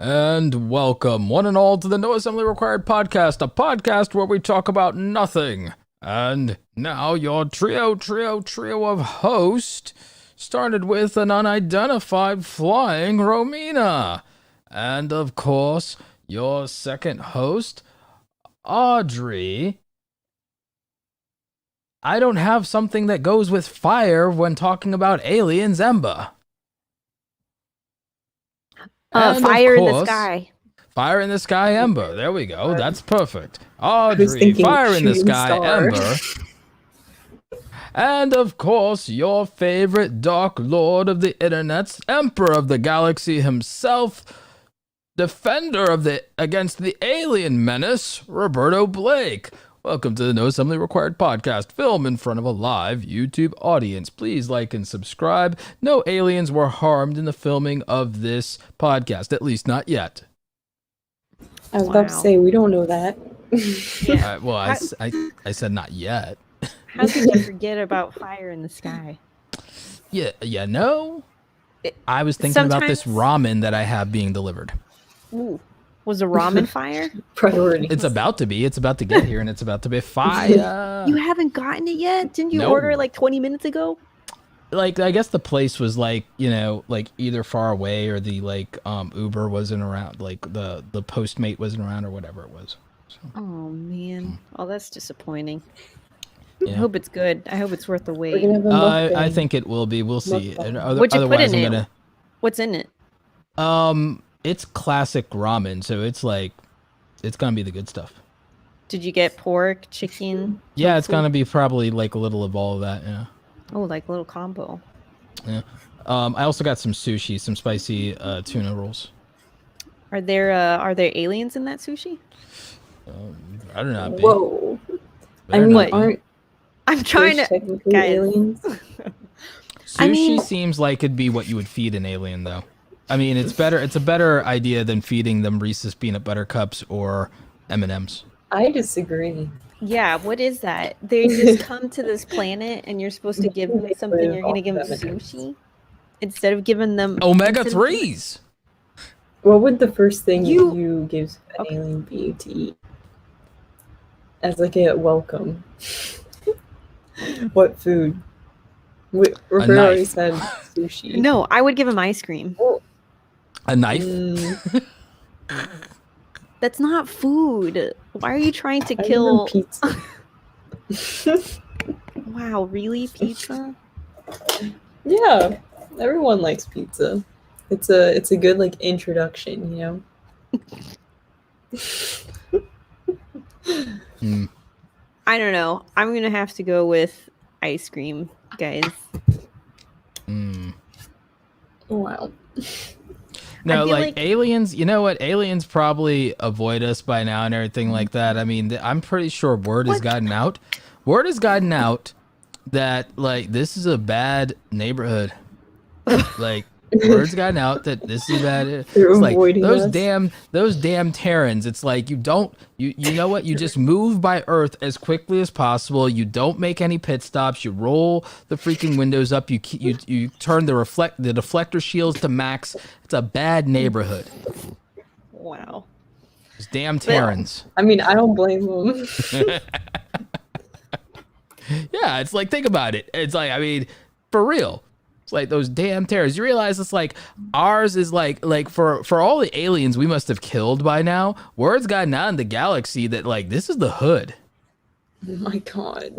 And welcome, one and all, to the No Assembly Required podcast, a podcast where we talk about nothing. And now your trio of hosts started with an unidentified flying Romina. And of course, your second host, Audrey. I don't have something that goes with fire when talking about aliens, Ember. Fire in the sky. Fire in the sky, Ember. There we go. That's perfect. Audrey, fire in the sky, star. Ember. And of course, your favorite Dark Lord of the Internets, Emperor of the Galaxy himself, defender against the alien menace, Roberto Blake. Welcome to the No Assembly Required podcast, film in front of a live YouTube audience. Please like and subscribe. No aliens were harmed in the filming of this podcast, at least not yet. I was about to say, we don't know that. Yeah. I said not yet. How could you forget about fire in the sky? Yeah, no. I was thinking about this ramen that I have being delivered. Ooh. Was a ramen fire? Priority. It's about to be. It's about to get here, and it's about to be fire. You haven't gotten it yet? Didn't you order it like 20 minutes ago? Like, I guess the place was like, either far away or the Uber wasn't around, like the Postmate wasn't around or whatever it was. So. Oh man. Oh, that's disappointing. Yeah. I hope it's good. I hope it's worth the wait. I think it will be. We'll see. What'd you put in it? What's in it? It's classic ramen, so it's gonna be the good stuff. Did you get pork, chicken? Yeah, it's gonna be probably like a little of all of that. Yeah. Oh, like a little combo. Yeah. I also got some sushi, some spicy tuna rolls. Are there aliens in that sushi? I don't know. Whoa. I'm trying to guys. Aliens? Sushi seems like it'd be what you would feed an alien, though. I mean, it's better. It's a better idea than feeding them Reese's peanut butter cups or M&Ms. I disagree. Yeah, what is that? They just come to this planet, and you're supposed to give them something. You're gonna give them sushi instead of giving them omega-3s. What would the first thing you give an alien be to eat as like a welcome? What food? Roberto already said sushi. No, I would give him ice cream. Oh. A knife? That's not food. Why are you trying to kill pizza? Wow, really? Pizza? Yeah, everyone likes pizza. It's a good like introduction, you know. I don't know. I'm gonna have to go with ice cream, guys. Wow. No, like aliens, you know what? Aliens probably avoid us by now and everything like that. I mean, I'm pretty sure word has gotten out. Word has gotten out that, like, this is a bad neighborhood. Like, word's gotten out that this is bad. It's like those damn Terrans. It's like you know what? You just move by Earth as quickly as possible. You don't make any pit stops. You roll the freaking windows up. You turn the deflector shields to max. It's a bad neighborhood. Wow. Those damn Terrans. I mean, I don't blame them. Yeah, it's like, think about it. It's like, I mean, for real. Like those damn terrors. You realize it's like ours is like for all the aliens we must have killed by now. Word's gotten out in the galaxy that like this is the hood. Oh my god.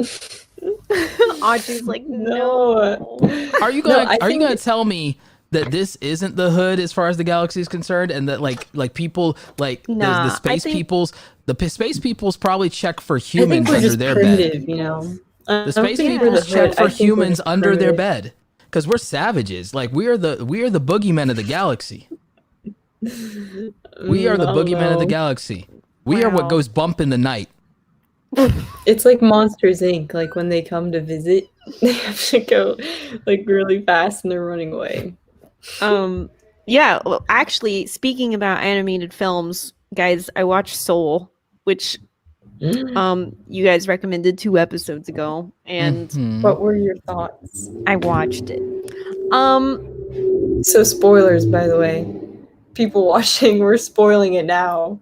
Audrey's like, no. Are you gonna tell me that this isn't the hood as far as the galaxy is concerned, and that like people like the space peoples probably check for humans under their bed. You know, the space peoples check for humans under their bed. Because we're savages. Like, we are the boogeymen of the galaxy. We are the boogeymen of the galaxy. We are what goes bump in the night. It's like Monsters, Inc. Like, when they come to visit, they have to go, like, really fast and they're running away. Yeah, well, actually, speaking about animated films, guys, I watched Soul, which you guys recommended 2 episodes ago, and what were your thoughts? I watched it. So spoilers, by the way. people watching, we're spoiling it now.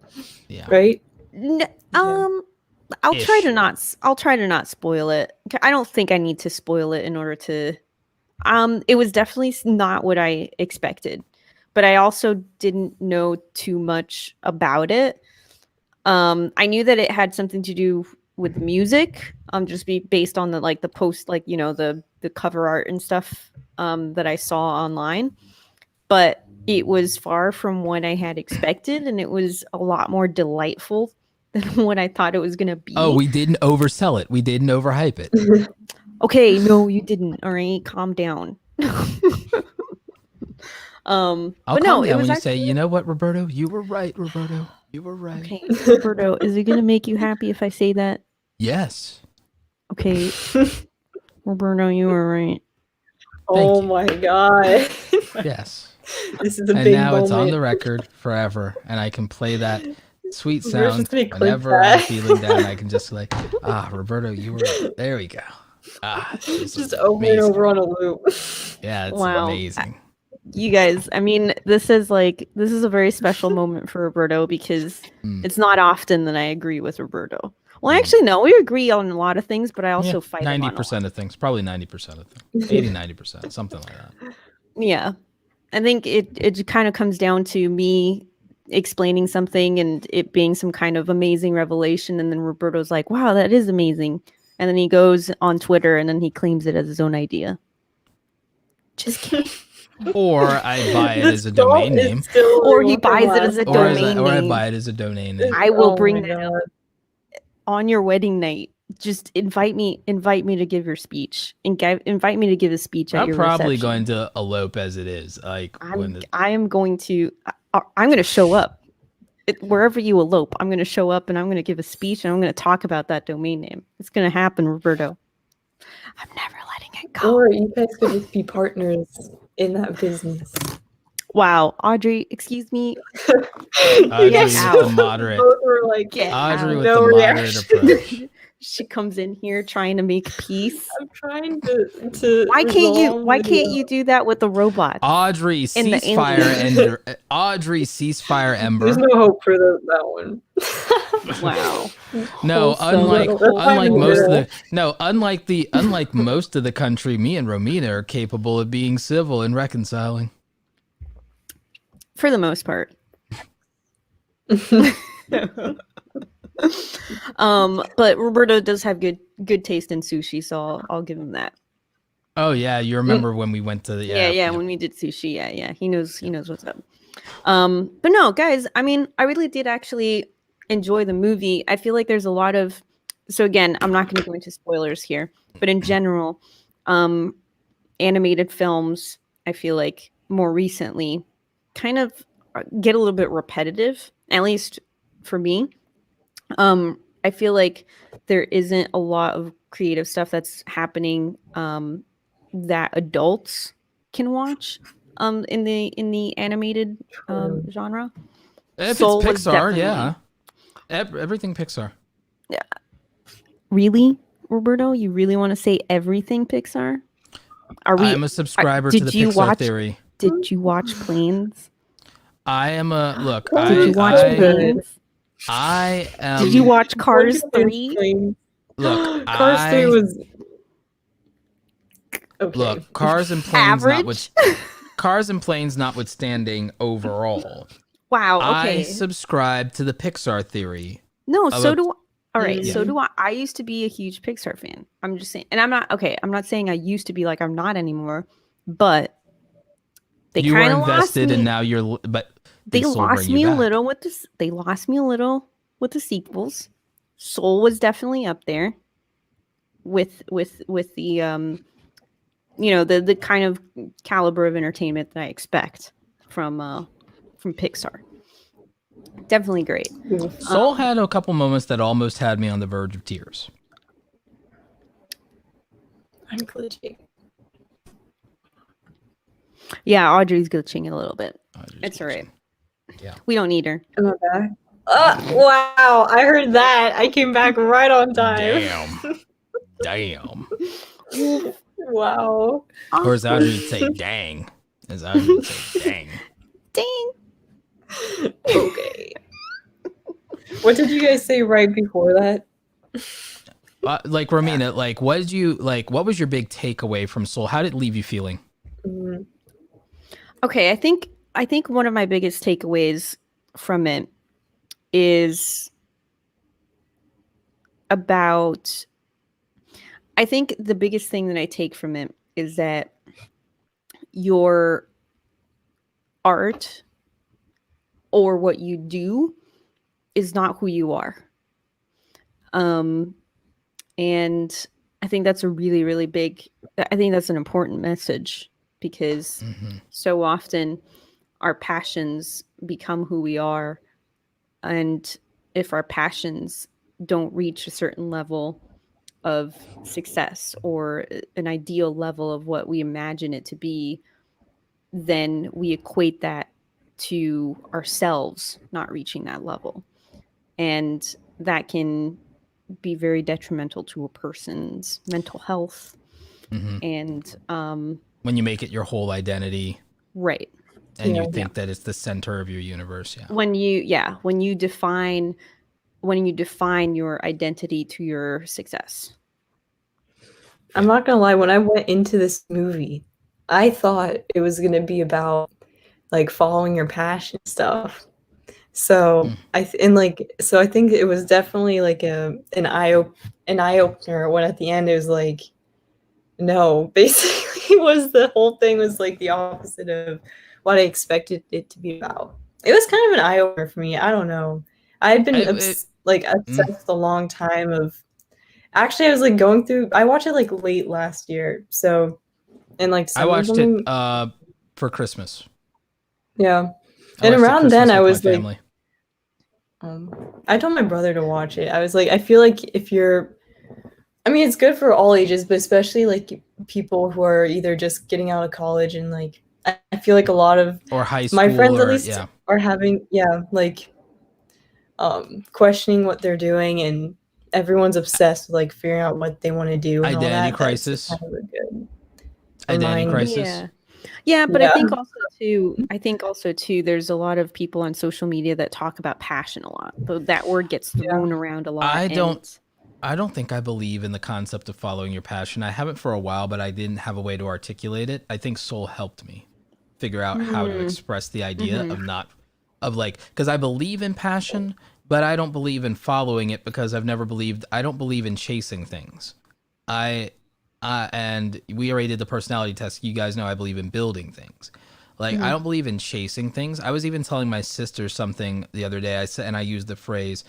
Yeah. Right? I'll try to not. I'll try to not spoil it. I don't think I need to spoil it in order to. It was definitely not what I expected, but I also didn't know too much about it. I knew that it had something to do with music. Just based on the like the post, like the cover art and stuff. That I saw online, but it was far from what I had expected, and it was a lot more delightful than what I thought it was gonna be. Oh, we didn't oversell it. We didn't overhype it. Okay, no, you didn't. All right, calm down. I'll but calm no, down it was when you actually... say, you know what, Roberto, you were right, Roberto, you were right. Okay, Roberto, is it gonna make you happy if I say that? Yes. Okay, Roberto, you were right. Oh my god. Yes. This is a and big now moment. It's on the record forever, and I can play that sweet sound clip whenever that. I'm feeling down. I can just like, Roberto, you were there. We go. Just over and over on a loop. Yeah, it's Wow. amazing. You guys, I mean, this is a very special moment for Roberto because it's not often that I agree with Roberto. Well, actually, no, we agree on a lot of things, but I also fight 90% of things, probably 90% of things, 80-90%, something like that. Yeah, I think it kind of comes down to me explaining something and it being some kind of amazing revelation, and then Roberto's like, "Wow, that is amazing," and then he goes on Twitter and then he claims it as his own idea. Just kidding. Or I buy it as a domain name. Or he buys it as a domain name. Or I buy it as a domain name. I will bring that up on your wedding night. Just invite me to give your speech. Invite me to give a speech at your reception. I'm probably going to elope as it is. Like I'm going to show up. Wherever you elope, I'm going to show up and I'm going to give a speech and I'm going to talk about that domain name. It's going to happen, Roberto. I'm never letting it go. Or you guys could just be partners in that business. Wow, Audrey, excuse me. Audrey with the moderate. Both were like, Audrey with the moderate approach. She comes in here trying to make peace. I'm trying to Why can't you do that with the robot? Audrey ceasefire and Audrey ceasefire Ember. There's no hope for that one. Wow. No, unlike most of the country, me and Romina are capable of being civil and reconciling. For the most part. But Roberto does have good taste in sushi, so I'll give him that. Oh yeah, you remember when we went to the when we did sushi, yeah. He knows what's up. But no, guys, I mean, I really did actually enjoy the movie. I feel like there's a lot of, so again, I'm not going to go into spoilers here, but in general, animated films, I feel like more recently kind of get a little bit repetitive, at least for me. I feel like there isn't a lot of creative stuff that's happening that adults can watch in the animated genre. If Soul it's Pixar, yeah. Everything Pixar. Yeah. Really, Roberto? You really want to say everything Pixar? I'm a subscriber to the Pixar theory. Did you watch Planes? I am a look. Did you watch Planes? I am. Did you watch Cars 3? Look, Cars 3 was. Okay. Look, Cars and Planes. Cars and Planes notwithstanding overall. Wow. Okay. I subscribe to the Pixar theory. No, so do I. All right, so do I. I used to be a huge Pixar fan. I'm just saying, and I'm not saying I used to be, like I'm not anymore, but they kind of lost me. And now you're. But they lost me a little with this. They lost me a little with the sequels. Soul was definitely up there with the the kind of caliber of entertainment that I expect from Pixar. Definitely great. Soul had a couple moments that almost had me on the verge of tears. I'm glitching. Yeah, Audrey's glitching a little bit. It's all right. Yeah. We don't need her. Am I back? Wow. I heard that. I came back right on time. Damn. Wow. Or as Audrey would say, dang. As Audrey would say, dang. Dang. Okay. What did you guys say right before that? Like Romina, like what did you like? What was your big takeaway from Soul? How did it leave you feeling? Mm, Okay, I think one of my biggest takeaways from it is about I think the biggest thing that I take from it is that your art or what you do is not who you are. And I think that's a really, really big, I think that's an important message because so often our passions become who we are. And if our passions don't reach a certain level of success or an ideal level of what we imagine it to be, then we equate that to ourselves not reaching that level. And that can be very detrimental to a person's mental health. And When you make it your whole identity right. and you Yeah. think that it's the center of your universe, When you define your identity to your success. I'm not gonna lie, when I went into this movie, I thought it was gonna be about like following your passion stuff. So I think it was definitely like an eye opener when at the end it was like, no, basically the whole thing was like the opposite of what I expected it to be about. It was kind of an eye opener for me. I don't know. I had been obsessed a long time of. Actually, I was like going through. I watched it like late last year, so in like I summer or watched something. it for Christmas. Yeah, I and watched it around Christmas then I with was my like, family. I told my brother to watch it. I was like, I feel like if you're, I mean, it's good for all ages, but especially like people who are either just getting out of college and like, I feel like a lot of Or high school, my friends at or least are having, like, questioning what they're doing, and everyone's obsessed with like figuring out what they want to do and all identity that. That's crisis. kind of a good Identity reminder. crisis. Yeah, but Yeah. I think also too there's a lot of people on social media that talk about passion a lot. Though that word gets thrown around a lot. I don't think I believe in the concept of following your passion. I haven't for a while, but I didn't have a way to articulate it. I think Soul helped me figure out how to express the idea of not of like, because I believe in passion, but I don't believe in following it because I don't believe in chasing things. I and we already did the personality test. You guys know I believe in building things. Like, I don't believe in chasing things. I was even telling my sister something the other day. I said, and I used the phrase,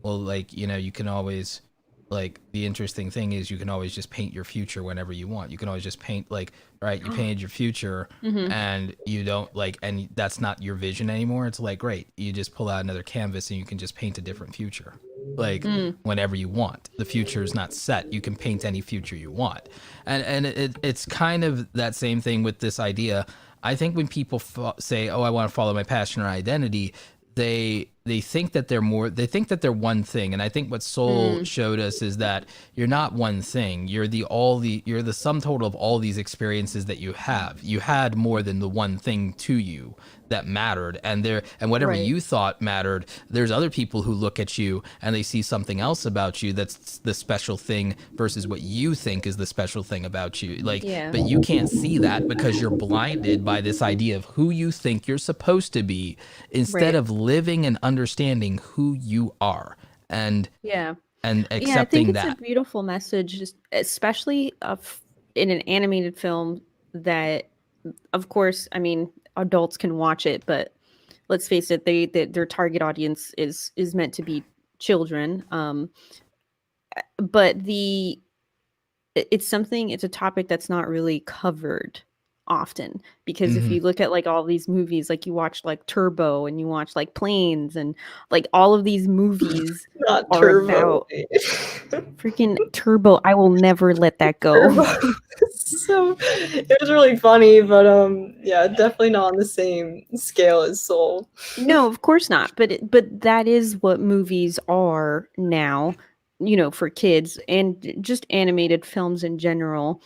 well, like, you know, you can always, like, the interesting thing is you can always just paint your future whenever you want. You can always just paint, like, right, you painted your future and you don't, like, and that's not your vision anymore. It's like, great, you just pull out another canvas and you can just paint a different future, like, whenever you want. The future is not set. You can paint any future you want. And it's kind of that same thing with this idea. I think when people say, oh, I want to follow my passion or identity, they think that they're one thing. And I think what Soul showed us is that you're not one thing. You're the sum total of all these experiences that you have. You had more than the one thing to you that mattered, and whatever you thought mattered, there's other people who look at you and they see something else about you that's the special thing versus what you think is the special thing about you. Like, but you can't see that because you're blinded by this idea of who you think you're supposed to be instead of living and understanding who you are and accepting it's that. a beautiful message, especially in an animated film that, of course, I mean, adults can watch it, but let's face it, their target audience is meant to be children. But it's a topic that's not really covered often, because if you look at like all these movies, like you watch like Turbo and you watch like Planes and like all of these movies Not are Turbo. about freaking Turbo. I will never let that go. Turbo. So it was really funny, but yeah, definitely not on the same scale as Soul. No, of course not. But that is what movies are now, you know, for kids and just animated films in general.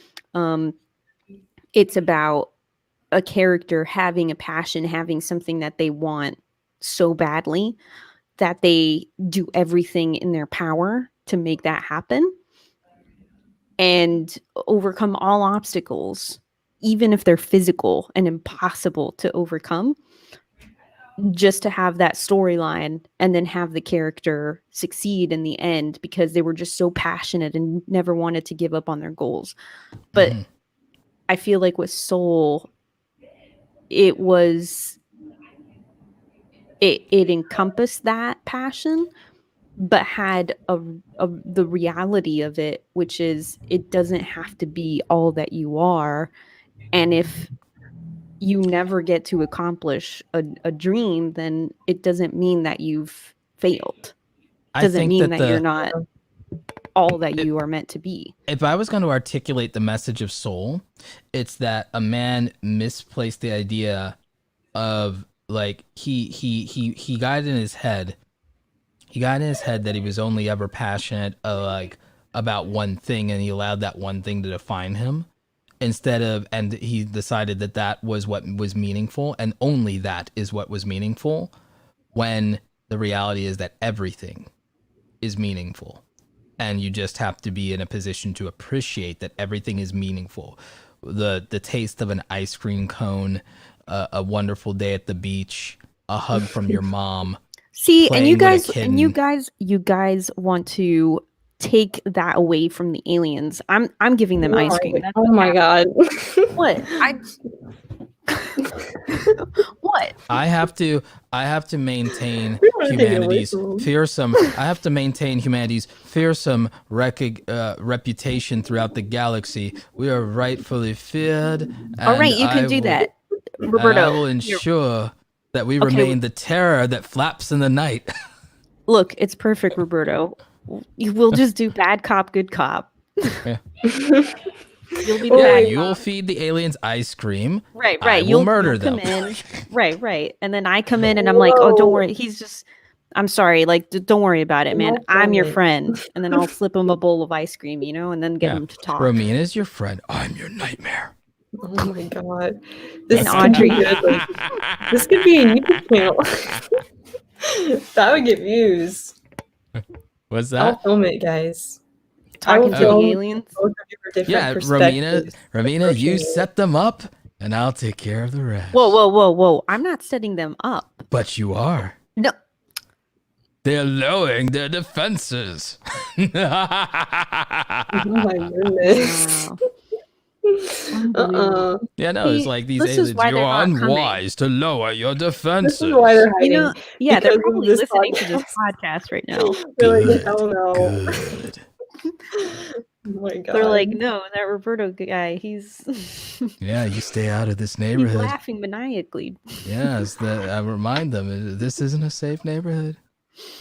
It's about a character having a passion, having something that they want so badly that they do everything in their power to make that happen and overcome all obstacles, even if they're physical and impossible to overcome, just to have that storyline and then have the character succeed in the end because they were just so passionate and never wanted to give up on their goals. But I feel like with Soul, it encompassed that passion, but had the reality of it, which is it doesn't have to be all that you are. And if you never get to accomplish a dream, then it doesn't mean that you've failed. It doesn't mean that you're not all that you are meant to be. If I was going to articulate the message of Soul, it's that a man misplaced the idea of like he got in his head. He got in his head that he was only ever passionate like about one thing, and he allowed that one thing to define him. And he decided that was what was meaningful, and only that is what was meaningful, when the reality is that everything is meaningful, and you just have to be in a position to appreciate that everything is meaningful. The taste of an ice cream cone, a wonderful day at the beach, a hug from your mom. See, and you guys want to take that away from the aliens. I'm giving them ice cream. That's my god. What? What? I have to maintain humanity's fearsome. I have to maintain humanity's fearsome reputation throughout the galaxy. We are rightfully feared. All right, you can do that, Roberto. I will ensure that we remain the terror that flaps in the night. Look, it's perfect, Roberto. We'll just do bad cop, good cop. Yeah. You'll be bad. You'll feed the aliens ice cream. Right. You'll murder them. Right. And then I come in and I'm like, oh, don't worry. I'm sorry. Like, don't worry about it, man. I'm your friend. And then I'll flip him a bowl of ice cream, and then get him to talk. Romina's your friend. I'm your nightmare. Oh my god. This Audrey this could be a YouTube channel. That would get views. What's that? I'll film it, guys. Talking to the aliens? Yeah, Romina, you set them up, and I'll take care of the rest. Whoa. I'm not setting them up. But you are. No. They're lowering their defenses. Oh my goodness. Wow. Yeah, no, it's like these aliens, you're unwise to lower your defenses. This is why they're hiding. They're probably listening to this podcast right now. They're like, oh no. Good. Oh my god. They're like, no, that Roberto guy, he's Yeah, you stay out of this he's neighborhood. laughing maniacally. Yes, I remind them, this isn't a safe neighborhood.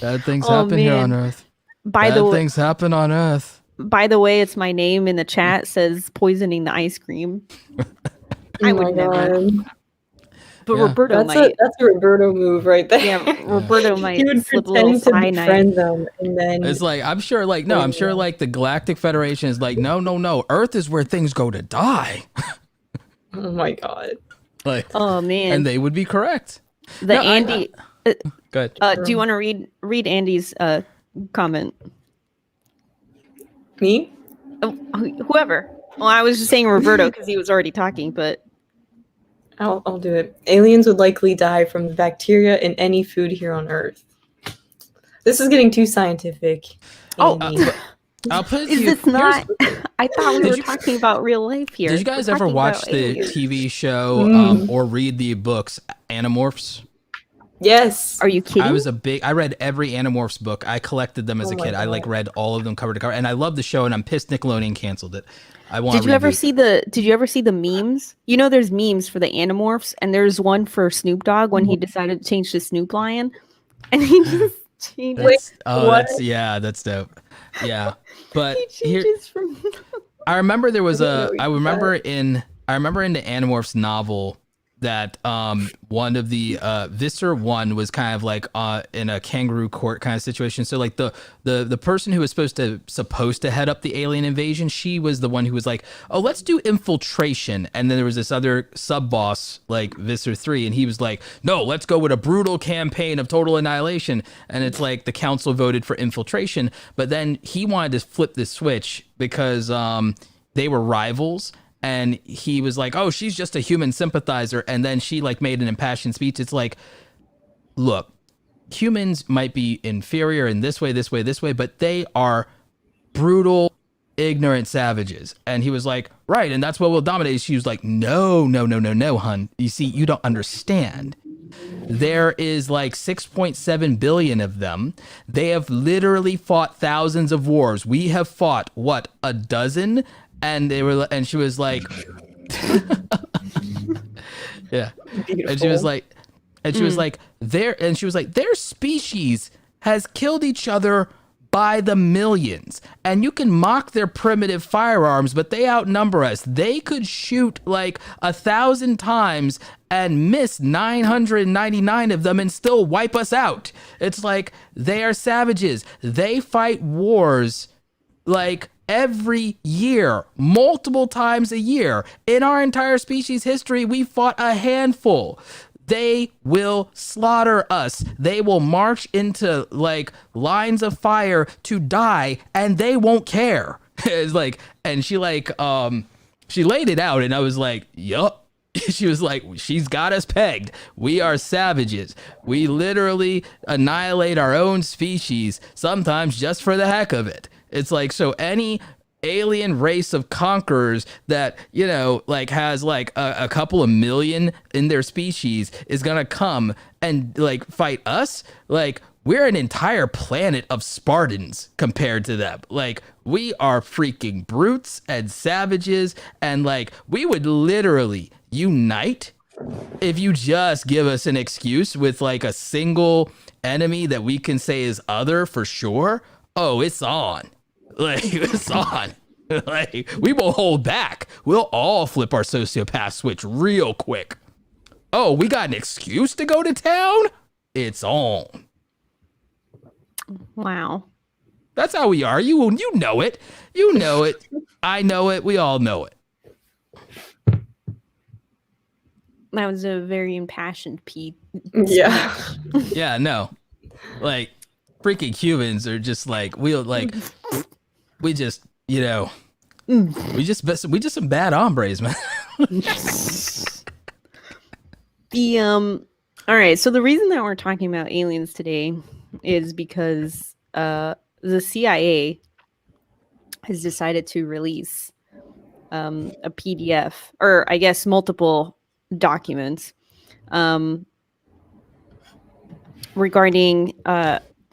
Bad things happen here on Earth. Bad things happen on Earth. By the way, it's my name in the chat says poisoning the ice cream. I would never. But yeah. Roberto might. That's a Roberto move right there. Yeah, Roberto might. He would slip pretend to cyanide. befriend them, and then it's like I'm sure the Galactic Federation is like, no, Earth is where things go to die. Oh my god. Like, oh man. And they would be correct. Andy. Good. Do you want to read Andy's comment? Me? Whoever. Well, I was just saying Roberto because he was already talking, but I'll do it. Aliens would likely die from the bacteria in any food here on Earth. This is getting too scientific. I'll put it to you. This not? I thought we were talking about real life here. Did you guys ever watch the TV show or read the books Animorphs? Yes. Are you kidding? I read every Animorphs book. I collected them as a kid. God. I read all of them cover to cover, and I love the show. And I'm pissed Nickelodeon canceled it. Did you ever see the memes? There's memes for the Animorphs, and there's one for Snoop Dogg when he decided to change to Snoop Lion, and he just changed. That's dope. Yeah, but I remember there was I remember in the Animorphs novel that one of the Visser 1 was kind of like in a kangaroo court kind of situation. So like the person who was supposed to head up the alien invasion, she was the one who was like, oh, let's do infiltration. And then there was this other sub boss like Visser 3, and he was like, no, let's go with a brutal campaign of total annihilation. And it's like the council voted for infiltration, but then he wanted to flip the switch because they were rivals. And he was like, oh, she's just a human sympathizer. And then she like made an impassioned speech. It's like, look, humans might be inferior in this way, but they are brutal, ignorant savages. And he was like, right. And that's what will dominate. She was like, no, hun. You see, you don't understand. There is like 6.7 billion of them. They have literally fought thousands of wars. We have fought, what, a dozen? And she was like, yeah. Beautiful. And she was like, their species has killed each other by the millions. And you can mock their primitive firearms, but they outnumber us. They could shoot like 1,000 times and miss 999 of them and still wipe us out. It's like, they are savages. They fight wars like every year, multiple times a year. In our entire species history, we fought a handful. They will slaughter us. They will march into like lines of fire to die, and they won't care. It's like, and she like she laid it out, and I was like, yup. She was like, she's got us pegged. We are savages. We literally annihilate our own species, sometimes just for the heck of it. It's like, so any alien race of conquerors that, you know, like has like a couple of million in their species is gonna come and like fight us. Like, we're an entire planet of Spartans compared to them. Like, we are freaking brutes and savages, and like, we would literally unite if you just give us an excuse with like a single enemy that we can say is other for sure. Oh, it's on. Like, it's on. Like, we won't hold back. We'll all flip our sociopath switch real quick. Oh, we got an excuse to go to town? It's on. Wow. That's how we are. You know it. You know it. I know it. We all know it. That was a very impassioned Pete. Yeah. Yeah, no. Like, freaking humans are just like, we just, you know, we just some bad hombres, man. All right, so the reason that we're talking about aliens today is because the CIA has decided to release a PDF, or I guess multiple documents regarding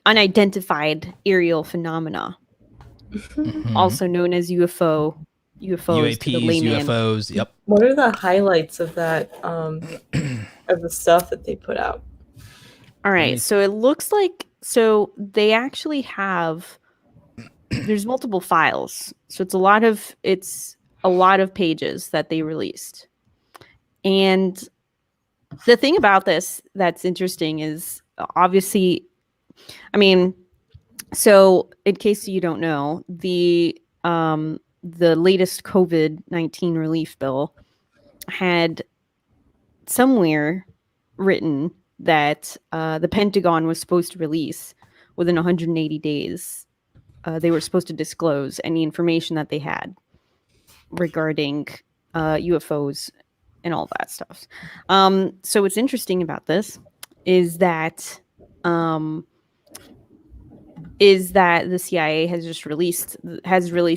unidentified aerial phenomena. Mm-hmm. Also known as UFOs, UAPs, to the layman. UFOs, yep. What are the highlights of that, of the stuff that they put out? All right, so it looks like, so they actually have, there's multiple files. So it's a lot of pages that they released. And the thing about this that's interesting is, obviously, I mean, so in case you don't know, the latest COVID-19 relief bill had somewhere written that the Pentagon was supposed to release within 180 days. They were supposed to disclose any information that they had regarding UFOs and all that stuff. So what's interesting about this is that the CIA has released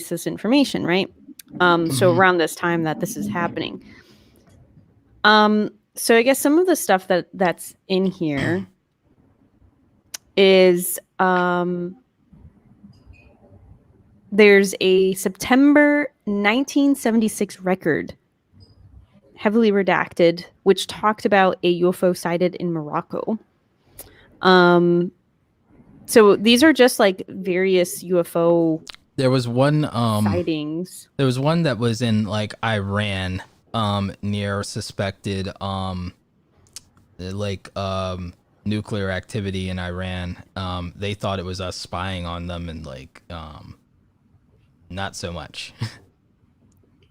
this information, right? So around this time that this is happening. So I guess some of the stuff that's in here is there's a September 1976 record, heavily redacted, which talked about a UFO sighted in Morocco. So these are just like various UFO There was one sightings. there was one that was in like Iran near suspected nuclear activity in Iran. They thought it was us spying on them, and not so much.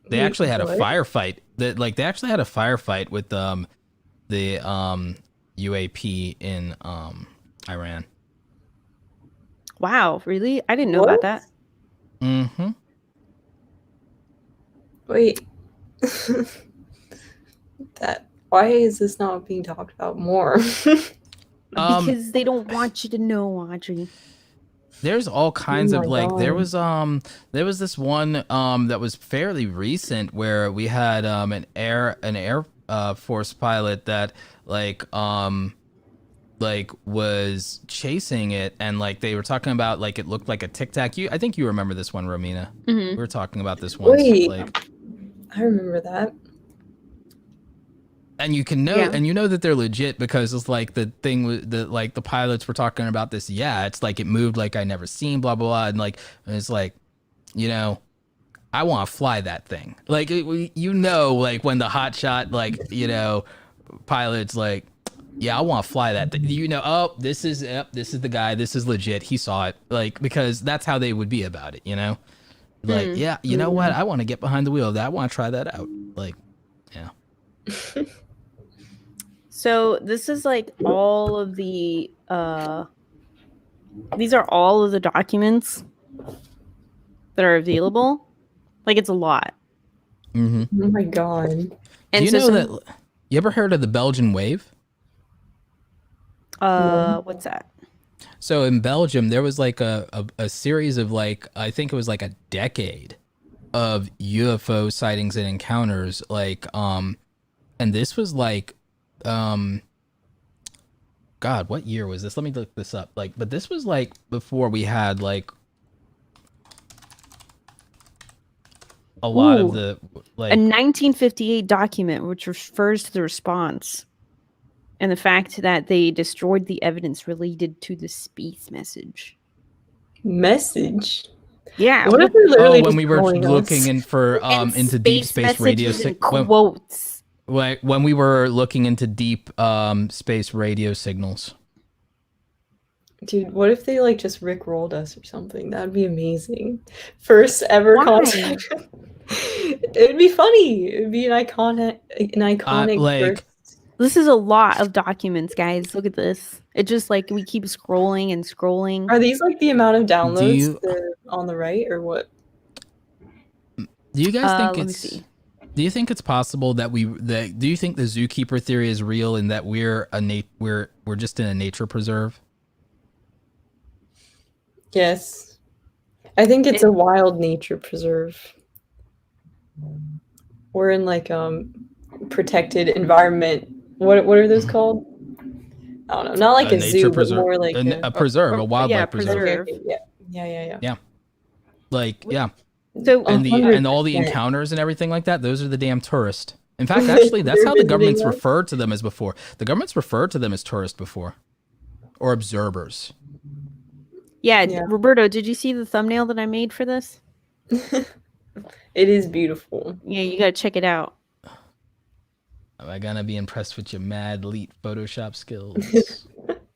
They actually had a firefight. They actually had a firefight with the UAP in Iran. Wow, really? I didn't know about that. Mm-hmm. Wait. Why is this not being talked about more? Because they don't want you to know, Audrey. There's all kinds of God. there was this one that was fairly recent where we had an air force pilot that was chasing it, and they were talking about it looked like a Tic Tac. I think you remember this one, Romina. Mm-hmm. We were talking about this once. Wait, I remember that. And you can know, and you know that they're legit because it's the thing with the pilots were talking about this. Yeah, it's it moved like I never seen, blah blah blah, and it's I want to fly that thing. When the hot shot pilots yeah, I want to fly that thing. Oh, this is the guy. This is legit. He saw it. Because that's how they would be about it. Yeah, you know what? I want to get behind the wheel of that. I want to try that out. Yeah. So this is all of the these are all of the documents that are available. It's a lot. Mm-hmm. Oh my God. And do you know that you ever heard of the Belgian wave? What's that? So in Belgium there was a series of I think it was a decade of UFO sightings and encounters and this was God, what year was this? Let me look this up. But this was before we had a lot of the a 1958 document which refers to the response and the fact that they destroyed the evidence related to the space message. Message? Yeah. What if they're literally when we were looking us? in for into deep space radio quotes. When we were looking into deep space radio signals. Dude, what if they just rickrolled us or something? That'd be amazing. First ever contact. It'd be funny. It'd be an iconic first. This is a lot of documents, guys. Look at this. It's just we keep scrolling and scrolling. Are these the amount of downloads on the right or what? Do you guys think let me see. Do you think it's possible that do you think the zookeeper theory is real and that we're just in a nature preserve? Yes. I think it's a wild nature preserve. We're in protected environment. What are those called? I don't know. Not a zoo, but more a preserve, a wildlife preserve. Yeah. Yeah. So and all the encounters and everything like that, those are the damn tourists. In fact, actually, that's how the government's referred to them as before. The government's referred to them as tourists before, or observers. Yeah, Roberto, did you see the thumbnail that I made for this? It is beautiful. Yeah, you gotta check it out. Am I gonna be impressed with your mad elite Photoshop skills?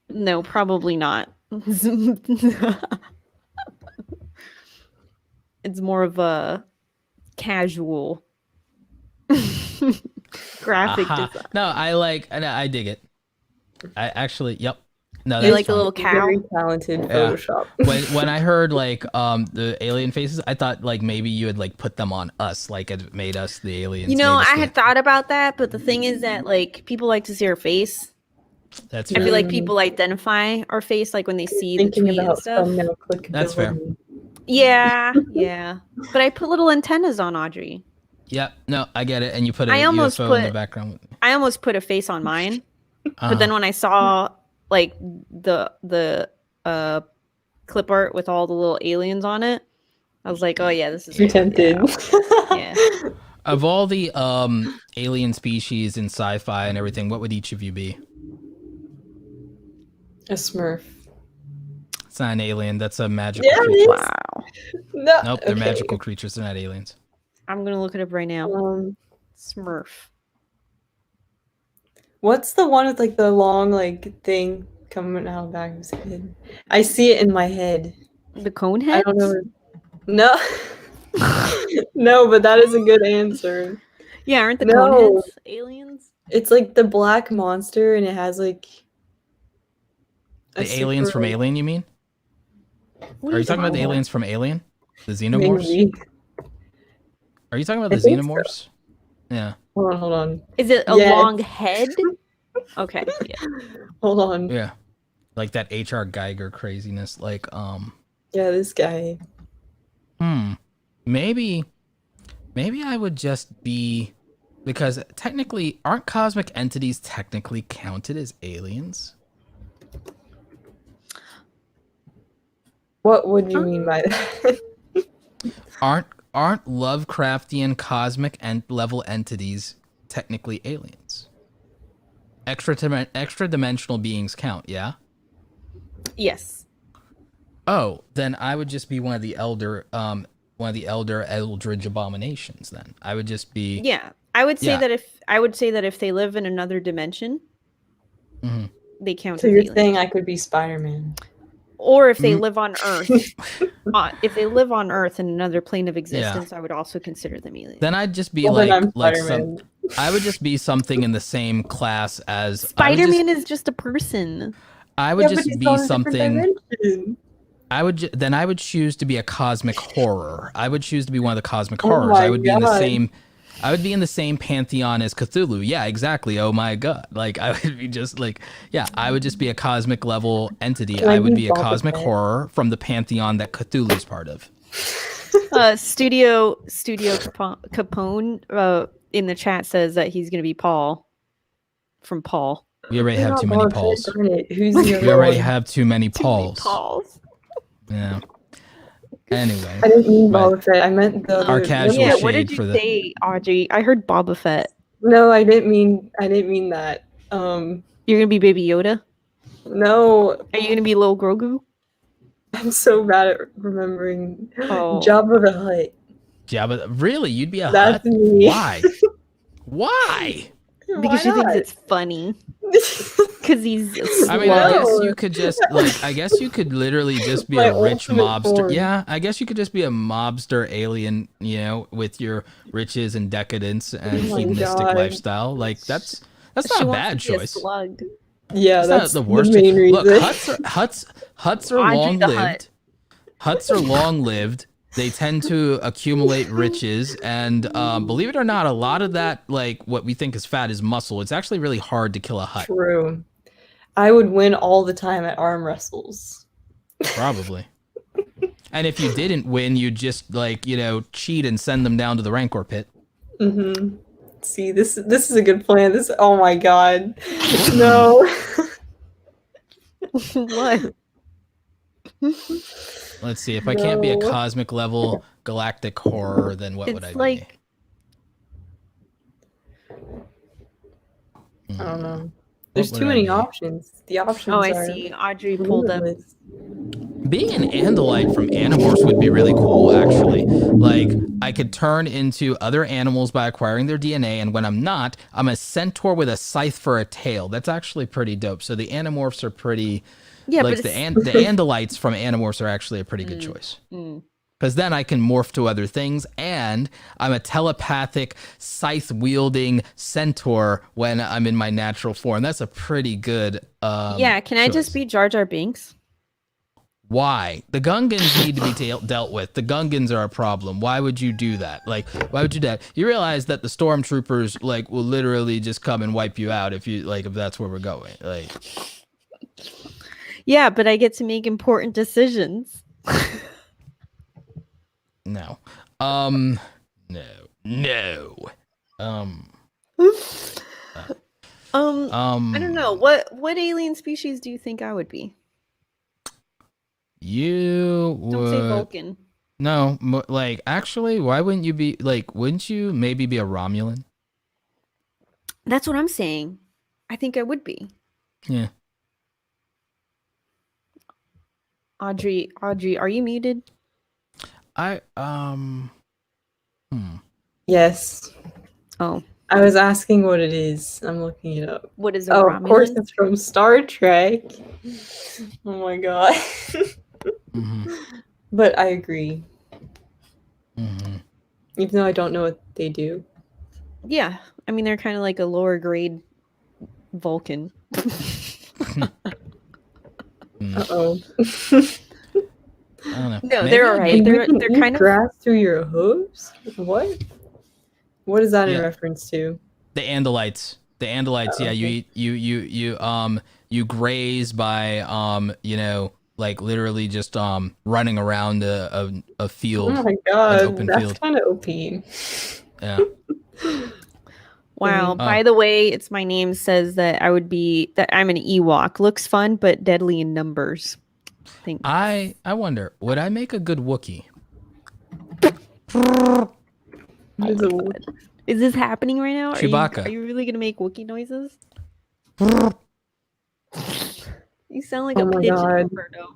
No, probably not. It's more of a casual graphic design. No, I dig it. I actually, yep. No, you like a little cow. Very talented Photoshop. when I heard the alien faces, I thought maybe you had put them on us, it made us the aliens. I had thought about that, but the thing is that people like to see our face. That's fair. I feel people identify our face when they see the tweet and stuff. That's fair. Yeah. But I put little antennas on Audrey. Yeah, no, I get it. And you put a UFO in the background. I almost put a face on mine, but then when I saw the clip art with all the little aliens on it, I was like, oh yeah, this is. You're tempted. Yeah. Of all the alien species in sci-fi and everything, what would each of you be? A Smurf. It's not an alien. That's a magical creature. It is. Wow. No. Nope, they're magical creatures. They're not aliens. I'm gonna look it up right now. Smurf. What's the one with like the long like thing coming out of the back of his head? I see it in my head. The Coneheads? I don't know. No. No, but that is a good answer. Yeah, aren't the No. Coneheads aliens? It's like the black monster and it has like The aliens from Alien, you mean? Are you talking about the aliens from Alien? The xenomorphs? Maybe. Are you talking about the think xenomorphs? so. Yeah. Hold on. Is it a Yes. long head? Okay. Yeah. Hold on. Yeah. Like that H.R. Geiger craziness. Like, Yeah, this guy. Maybe I would just be, because technically, aren't cosmic entities technically counted as aliens? What would you mean by that? Aren't Lovecraftian cosmic level entities technically aliens? Extra dimensional beings count, yeah? Yes. Oh, then I would just be one of the elder eldritch abominations. Then I would just be. Yeah, I would say that if they live in another dimension, they count. So as you're aliens. saying I could be Spider-Man? Or if they live on Earth, if they live on Earth in another plane of existence, I would also consider them aliens. Then I'd just be Then like some. I would just be something in the same class as Spider-Man is just a person. I would just be something. I would choose to be a cosmic horror. I would choose to be one of the cosmic horrors. I would be in the same. I would be in the same pantheon as Cthulhu. Yeah, exactly. Oh my god. Like I would be just like, yeah, I would just be a cosmic level entity. I would be a cosmic horror from the pantheon that Cthulhu's part of. Studio Capone in the chat says that he's going to be Paul from Paul. We already have too many Pauls. We already have too many Pauls. Pauls. Yeah. Anyway, I didn't mean Boba Fett. I meant the our casual yeah, shade what did for you the. say, Audrey? I heard Boba Fett. No, I didn't mean that. You're gonna be Baby Yoda? No. Are you gonna be Lil Grogu? I'm so bad at remembering. Oh. Jabba the Hutt. Jabba, really? You'd be a That's Hutt? me. Why? Why? Because she thinks it's funny. Because he's. I mean, I guess you could just I guess you could literally just be a rich mobster. Form. Yeah, I guess you could just be a mobster alien, with your riches and decadence and hedonistic lifestyle. Like that's not a bad choice. Yeah, that's not the worst. The main reason. Look, huts are long lived. Huts are long lived. They tend to accumulate riches, and believe it or not, a lot of that, like what we think is fat, is muscle. It's actually really hard to kill a Hutt. True. I would win all the time at arm wrestles. Probably. And if you didn't win, you'd just cheat and send them down to the Rancor pit. Mm-hmm. See, this is a good plan. Oh my god, no. What? Let's see. If I can't be a cosmic level galactic horror, then what would I be? I don't know. There's too many options. The options are... I see. Audrey pulled up. Being an Andalite from Animorphs would be really cool, actually. Like, I could turn into other animals by acquiring their DNA, and when I'm not, I'm a centaur with a scythe for a tail. That's actually pretty dope. So the Animorphs are pretty... Yeah, like the Andalites from Animorphs are actually a pretty good choice. Because then I can morph to other things, and I'm a telepathic, scythe-wielding centaur when I'm in my natural form. That's a pretty good can I just be Jar Jar Binks? Why? The Gungans need to be dealt with. The Gungans are a problem. Why would you do that? Like, why would you do that? You realize that the stormtroopers, will literally just come and wipe you out if that's where we're going. Like... Yeah, but I get to make important decisions. No. No. I don't know. What alien species do you think I would be? You would... Don't say Vulcan. No, actually, why wouldn't you be, wouldn't you maybe be a Romulan? That's what I'm saying. I think I would be. Yeah. Audrey, are you muted? Yes. Oh, I was asking what it is. I'm looking it up. what is a Oh, Romulan? of course, it's from Star Trek. Oh my god. But I agree. Even though I don't know what they do. Yeah, I mean they're kind of like a lower grade Vulcan. Uh-oh. I don't know. No, Maybe they're all right. They're eat kind of grass through your hooves? What? What is that in Yeah. reference to? The Andalites. The Andalites. Yeah, you eat you graze by like literally just running around a field. Oh my god, an open that's field. kind of OP. Yeah. wow. By the way, it's my name says that I'm an Ewok. Looks fun, but deadly in numbers. Thanks. I wonder, would I make a good Wookiee? Is this happening right now? Chewbacca. Are you really gonna make Wookiee noises? You sound like Oh a my pigeon, God. Roberto.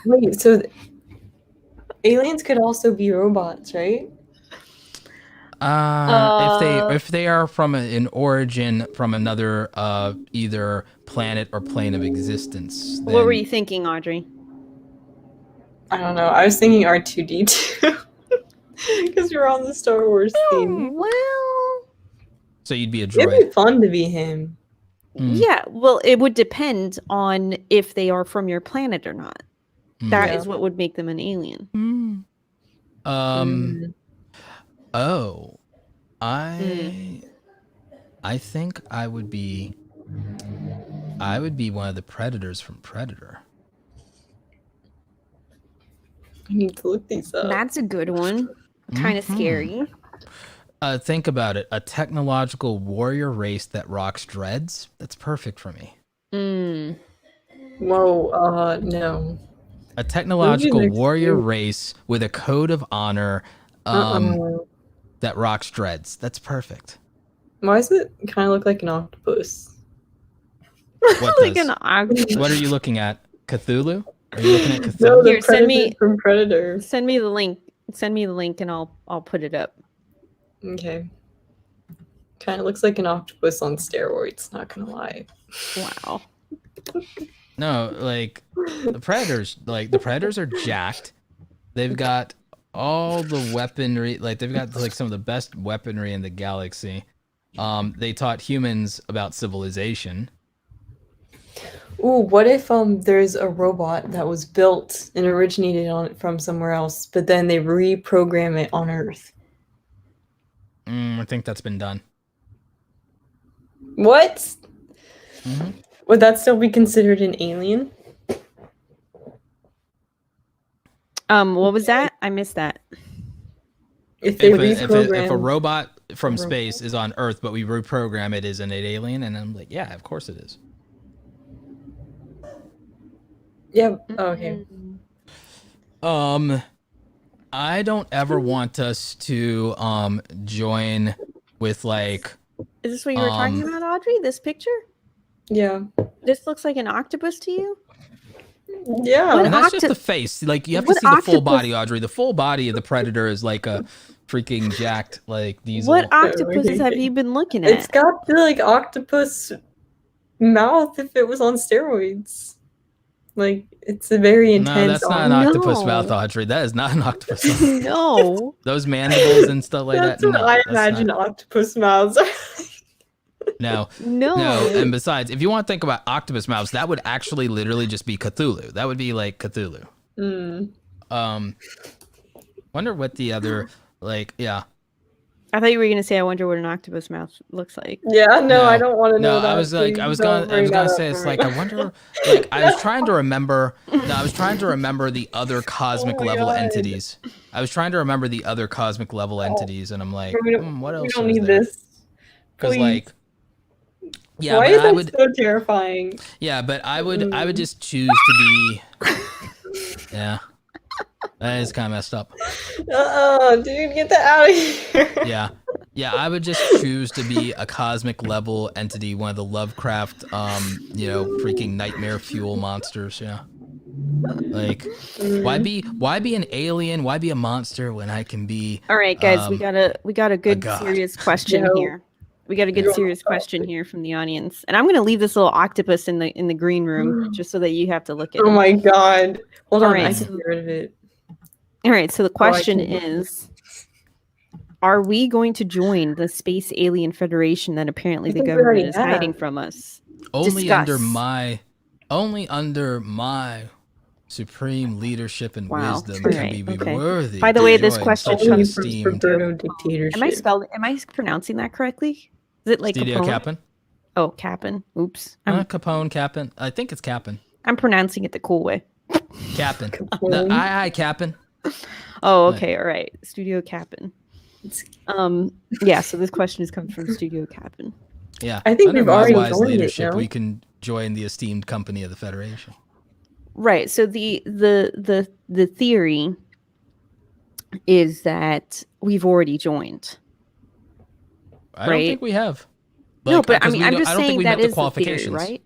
Wait, so aliens could also be robots, right? If they are from an origin from another either planet or plane of existence, then What were you thinking, Audrey? I don't know. I was thinking R2D2 because we're on the Star Wars theme. Well, so you'd be a It'd droid. be fun to be him. yeah. Well, it would depend on if they are from your planet or not. That is what would make them an alien. Oh, I think I would be one of the predators from Predator. I need to look these up. That's a good one. Kind of scary. Think about it. A technological warrior race that rocks dreads. That's perfect for me. Whoa, no. A technological warrior race with a code of honor that rocks dreads. That's perfect. Why does it kind of look like an octopus? What Like does? an octopus. What are you looking at? Cthulhu? Are you looking at Cthulhu? No, the Here, send me- predator from Predator. Send me the link. Send me the link, and I'll put it up. Okay. Kind of looks like an octopus on steroids, not gonna lie. Wow. No, like the predators are jacked. They've got all the weaponry, like they've got like some of the best weaponry in the galaxy. They taught humans about civilization. Ooh, what if there's a robot that was built and originated from somewhere else, but then they reprogram it on Earth? I think that's been done. What? Would that still be considered an alien? What was that? I missed that. If they If reprogram a robot from space is on Earth, but we reprogram it as an alien, and I'm like, yeah, of course it is. Yeah. Oh, okay. I don't ever want us to join with like. Is this what you were talking about, Audrey? This picture? Yeah. This looks like an octopus to you? Yeah. And that's just the face. Like you have to What see the full octopus- body, Audrey. The full body of the predator is like a freaking jacked like diesel. What octopuses have you been looking at? It's got the like octopus mouth if it was on steroids. Like it's a very intense. No, that's not an arm. octopus No. mouth, Audrey. That is not an octopus mouth. No. Those mandibles and stuff like That's that. what No, I that's imagine not- octopus mouths are. No. No. No, and besides, if you want to think about octopus mouths, that would actually literally just be Cthulhu. That would be like Cthulhu. Wonder what the other yeah. I thought you were going to say, I wonder what an octopus mouth looks like. Yeah, no, I don't want to know No, that. I was like, Please I was don't gonna bring that say up it's for like me. I wonder, like I was trying to remember. No, I was trying to remember the other cosmic Oh my level God. entities. I was trying to remember the other cosmic level entities, and I'm like, what else? We don't is need there? this. Because Please. like, yeah, Why but is I that would, so terrifying? yeah, but I would just choose to be, yeah, that is kind of messed up. Dude, get that out of here. Yeah, I would just choose to be a cosmic level entity, one of the Lovecraft, freaking nightmare fuel monsters. Yeah. Like, why be an alien? Why be a monster when I can be? All right, guys, we got a good god. serious question here. We got a good serious question here from the audience, and I'm gonna leave this little octopus in the green room just so that you have to look at it. Oh my god! Hold on, Alright, I can get rid of it. All right, so the question is, are we going to join the Space Alien Federation that apparently the government is hiding from us? Only under my supreme leadership and wisdom can we be worthy. By the way, this question comes from Roberto dictatorship. Am I pronouncing that correctly? Is it like Studio Capone? Cap'n? Oh, Cap'n. Oops. Capone, Cap'n. I think it's Cap'n. I'm pronouncing it the cool way. Cap'n. Aye, Cap'n. Oh, okay. All right. Studio Cap'n. Yeah, so this question is coming from Studio Cap'n. Yeah. I think we've already wise joined leadership, it now. we can join the esteemed company of the Federation. Right. So the theory is that we've already joined. I don't think we have. No, but I mean, I'm just saying that is the theory, right?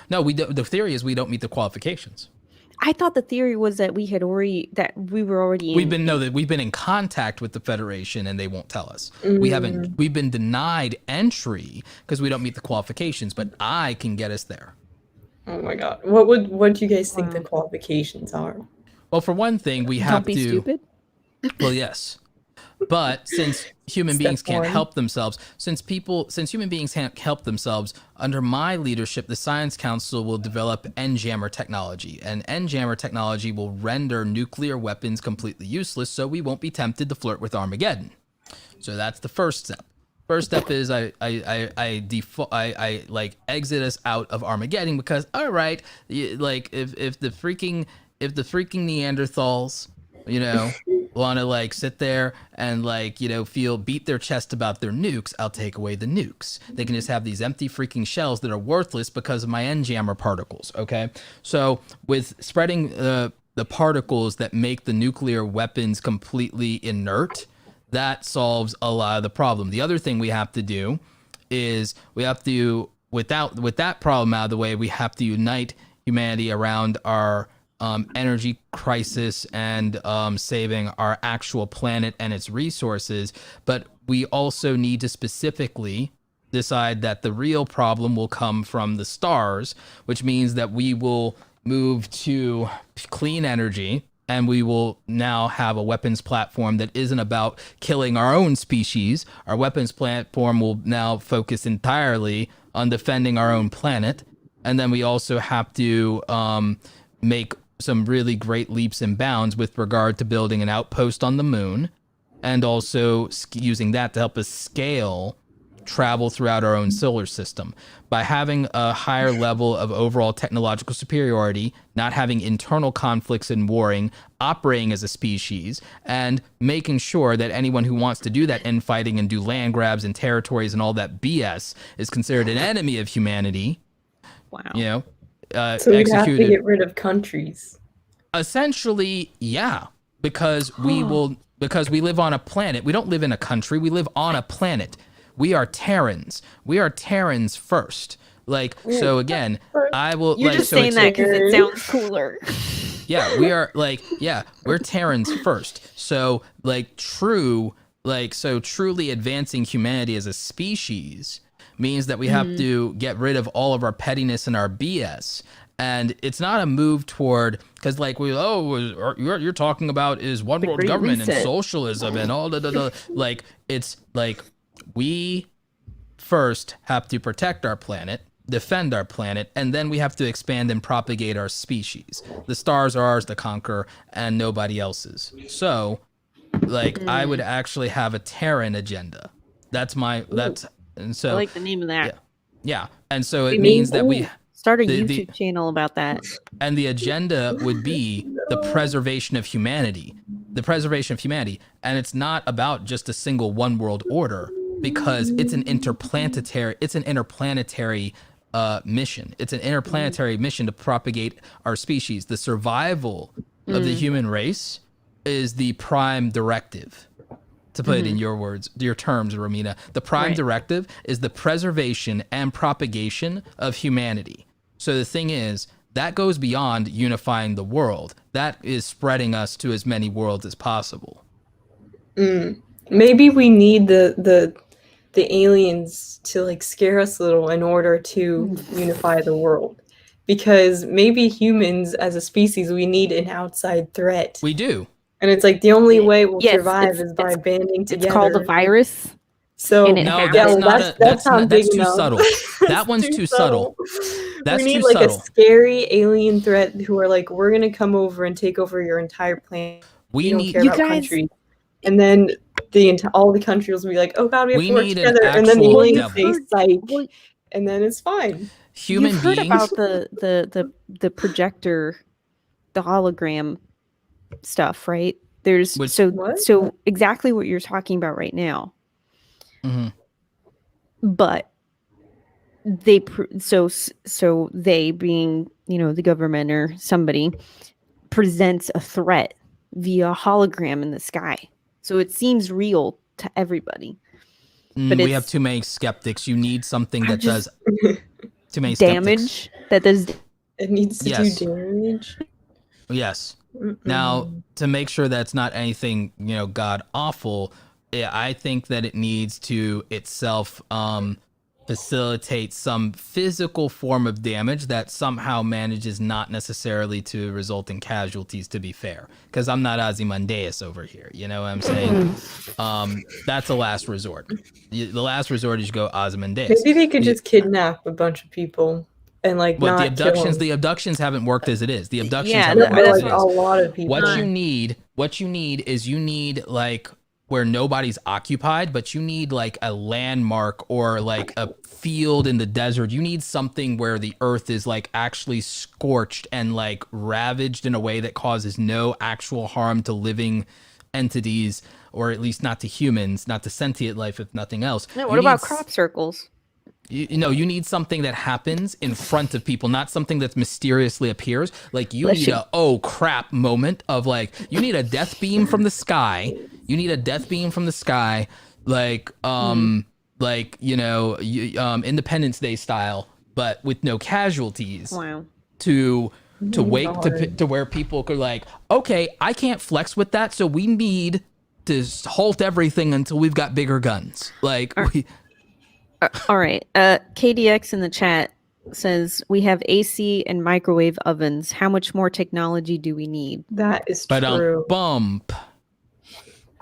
No, the theory is we don't meet the qualifications. I thought the theory was that we were already in. We've been in contact with the Federation and they won't tell us. We've been denied entry because we don't meet the qualifications, but I can get us there. Oh my god. What do you guys think the qualifications are? Well, for one thing, we have to. Don't be stupid. Well, yes. But since human beings can't help themselves, since human beings can't help themselves, under my leadership, the Science Council will develop NJammer technology. And NJammer technology will render nuclear weapons completely useless, so we won't be tempted to flirt with Armageddon. So that's the first step. First step is I exit us out of Armageddon because, all right, like if the freaking Neanderthals, want to sit there and beat their chest about their nukes, I'll take away the nukes. They can just have these empty freaking shells that are worthless because of my NJammer particles. Okay, so with spreading the particles that make the nuclear weapons completely inert, that solves a lot of the problem. The other thing we have to do is with that problem out of the way, we have to unite humanity around our energy crisis and saving our actual planet and its resources. But we also need to specifically decide that the real problem will come from the stars, which means that we will move to clean energy and we will now have a weapons platform that isn't about killing our own species. Our weapons platform will now focus entirely on defending our own planet. And then we also have to make some really great leaps and bounds with regard to building an outpost on the moon, and also using that to help us scale travel throughout our own solar system. By having a higher level of overall technological superiority, not having internal conflicts and warring, operating as a species, and making sure that anyone who wants to do that infighting and do land grabs and territories and all that BS is considered an enemy of humanity. Wow. So we have to get rid of countries. Essentially, yeah, because we live on a planet. We don't live in a country. We live on a planet. We are Terrans. We are Terrans first. So again, I will. You're just saying that because it sounds cooler. Yeah, we are we're Terrans first. So truly advancing humanity as a species means that we have to get rid of all of our pettiness and our BS. And it's not a move toward, because you're talking about is one world government and socialism and all we first have to protect our planet, defend our planet, and then we have to expand and propagate our species. The stars are ours to conquer and nobody else's. So I would actually have a Terran agenda. And so I like the name of that. Yeah. And so it means that we start a YouTube channel about that. And the agenda would be the preservation of humanity. And it's not about just a single one world order, because it's an interplanetary mission. It's an interplanetary mission to propagate our species. The survival of the human race is the prime directive. To put it in your terms, Romina, the prime directive is the preservation and propagation of humanity. So the thing is that goes beyond unifying the world. That is spreading us to as many worlds as possible. Maybe we need the aliens to like scare us a little in order to unify the world. Because maybe humans as a species, we need an outside threat. We do. And it's like the only way we'll survive is by banding together. It's called a virus. So no, that's too subtle. That one's too subtle. That's we need too like subtle. a scary alien threat who are like, we're gonna come over and take over your entire planet. We don't need care about countries. And then all the countries will be like, oh god, we have to work together. And then the aliens say psych, and then it's fine. You've heard about the projector, the hologram stuff, right? There's so exactly what you're talking about right now. Mm-hmm. But they so they being the government or somebody presents a threat via hologram in the sky, so it seems real to everybody. But we have too many skeptics. You need something that does too many damage. That does. It needs to do damage. Yes. Now, to make sure that's not anything god awful, I think that it needs to itself facilitate some physical form of damage that somehow manages not necessarily to result in casualties, to be fair. Because I'm not Ozymandias over here, you know what I'm saying? That's a last resort. The last resort is you go Ozymandias. Maybe they could just kidnap a bunch of people and like not the abductions haven't worked as it is. The abductions haven't worked as it is. A lot of people. What you need is like where nobody's occupied, but you need like a landmark or like a field in the desert. You need something where the earth is like actually scorched and like ravaged in a way that causes no actual harm to living entities, or at least not to humans, not to sentient life, if nothing else. No, what about crop circles? You need something that happens in front of people, not something that mysteriously appears. Like you need a oh crap moment of like, you need a death beam from the sky. You need a death beam from the sky, like Independence Day style, but with no casualties. Wow. To where people could like, okay, I can't flex with that, so we need to halt everything until we've got bigger guns. Like all right. KDX in the chat says we have AC and microwave ovens. How much more technology do we need? That is true. Bump.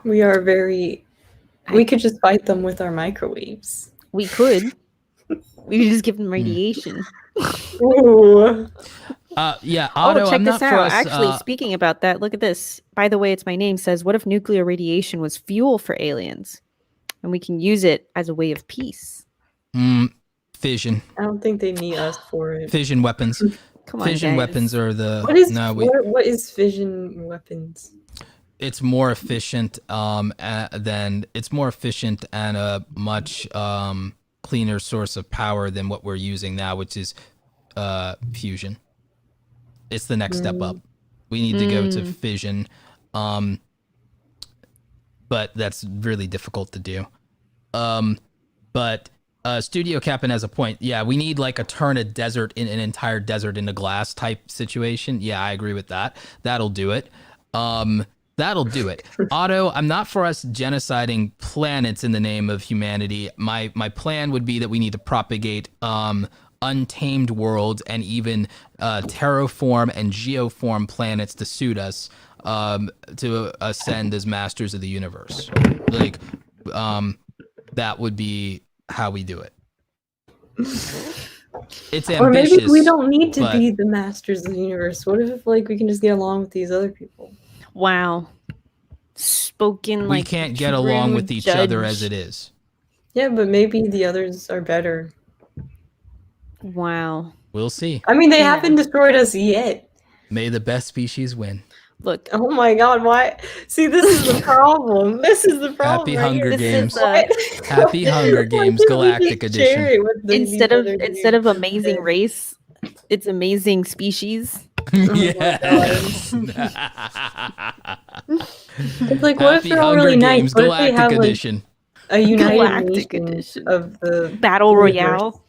We are we could just fight them with our microwaves. We could. We could just give them radiation. Ooh. Otto, check this out. Actually, speaking about that, look at this. By the way, it's my name says, what if nuclear radiation was fuel for aliens? And we can use it as a way of peace. Fission. I don't think they need us for it. Fission weapons. Come on, fission guys. weapons are the. What is fission weapons? It's more efficient. It's more efficient and a much cleaner source of power than what we're using now, which is fusion. It's the next step up. We need to go to fission, but that's really difficult to do. But Studio Captain has a point. Yeah, we need like turn an entire desert into glass type situation. Yeah, I agree with that. That'll do it. That'll do it. Otto, I'm not for us genociding planets in the name of humanity. My plan would be that we need to propagate untamed worlds and even terraform and geoform planets to suit us to ascend as masters of the universe. Like, that would be how we do it. It's ambitious. Or maybe we don't need to be the masters of the universe. What if like we can just get along with these other people? Wow. Spoken we can't get along with each other as it is. Yeah, but maybe the others are better. Wow. We'll see. I mean, they haven't destroyed us yet. May the best species win. Look. Oh my god, why? See, this is the problem. This is the problem. Happy Hunger Games. Happy Hunger Games Galactic Edition. Instead of amazing race, it's amazing species. Yes. It's like, what if they're all really nice? What if they have like Edition. a United Nations of the Battle Royale?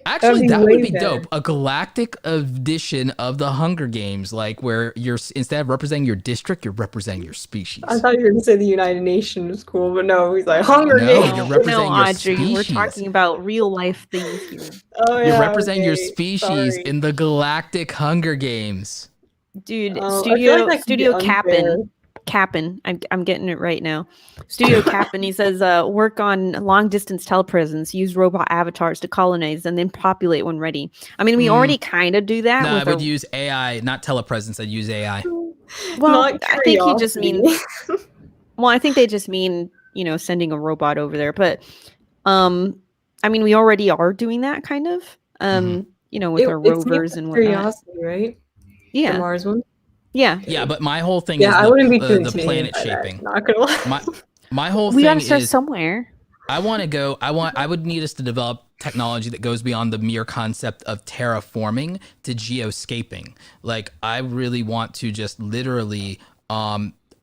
Actually, be that way would be better. dope. A galactic edition of the Hunger Games, like where you're instead of representing your district, you're representing your species. I thought you were gonna say the United Nations was cool, but no, he's like Hunger No, Games. you're representing your Audrey, we're species. talking about real life things here. Oh You yeah, represent your okay, species sorry. in the galactic Hunger Games. Dude, I feel like that could be Studio unfair. Cap'n. I'm getting it right now. Studio Cap'n. He says, work on long distance telepresence, use robot avatars to colonize, and then populate when ready. I mean, we already kind of do that. No, I with would use AI, not telepresence. I'd use AI. Well, Not I think he just curiosity. means. Well, I think they just mean sending a robot over there. But, I mean, we already are doing that kind of. With our It's rovers named and whatnot. Curiosity, right? The Yeah. Mars one. Yeah. Yeah, but my whole thing Yeah, is I wouldn't be too the intimidated planet by that, shaping. not gonna lie. My whole We thing gotta start is somewhere. I would need us to develop technology that goes beyond the mere concept of terraforming to geoscaping. Like I really want to just literally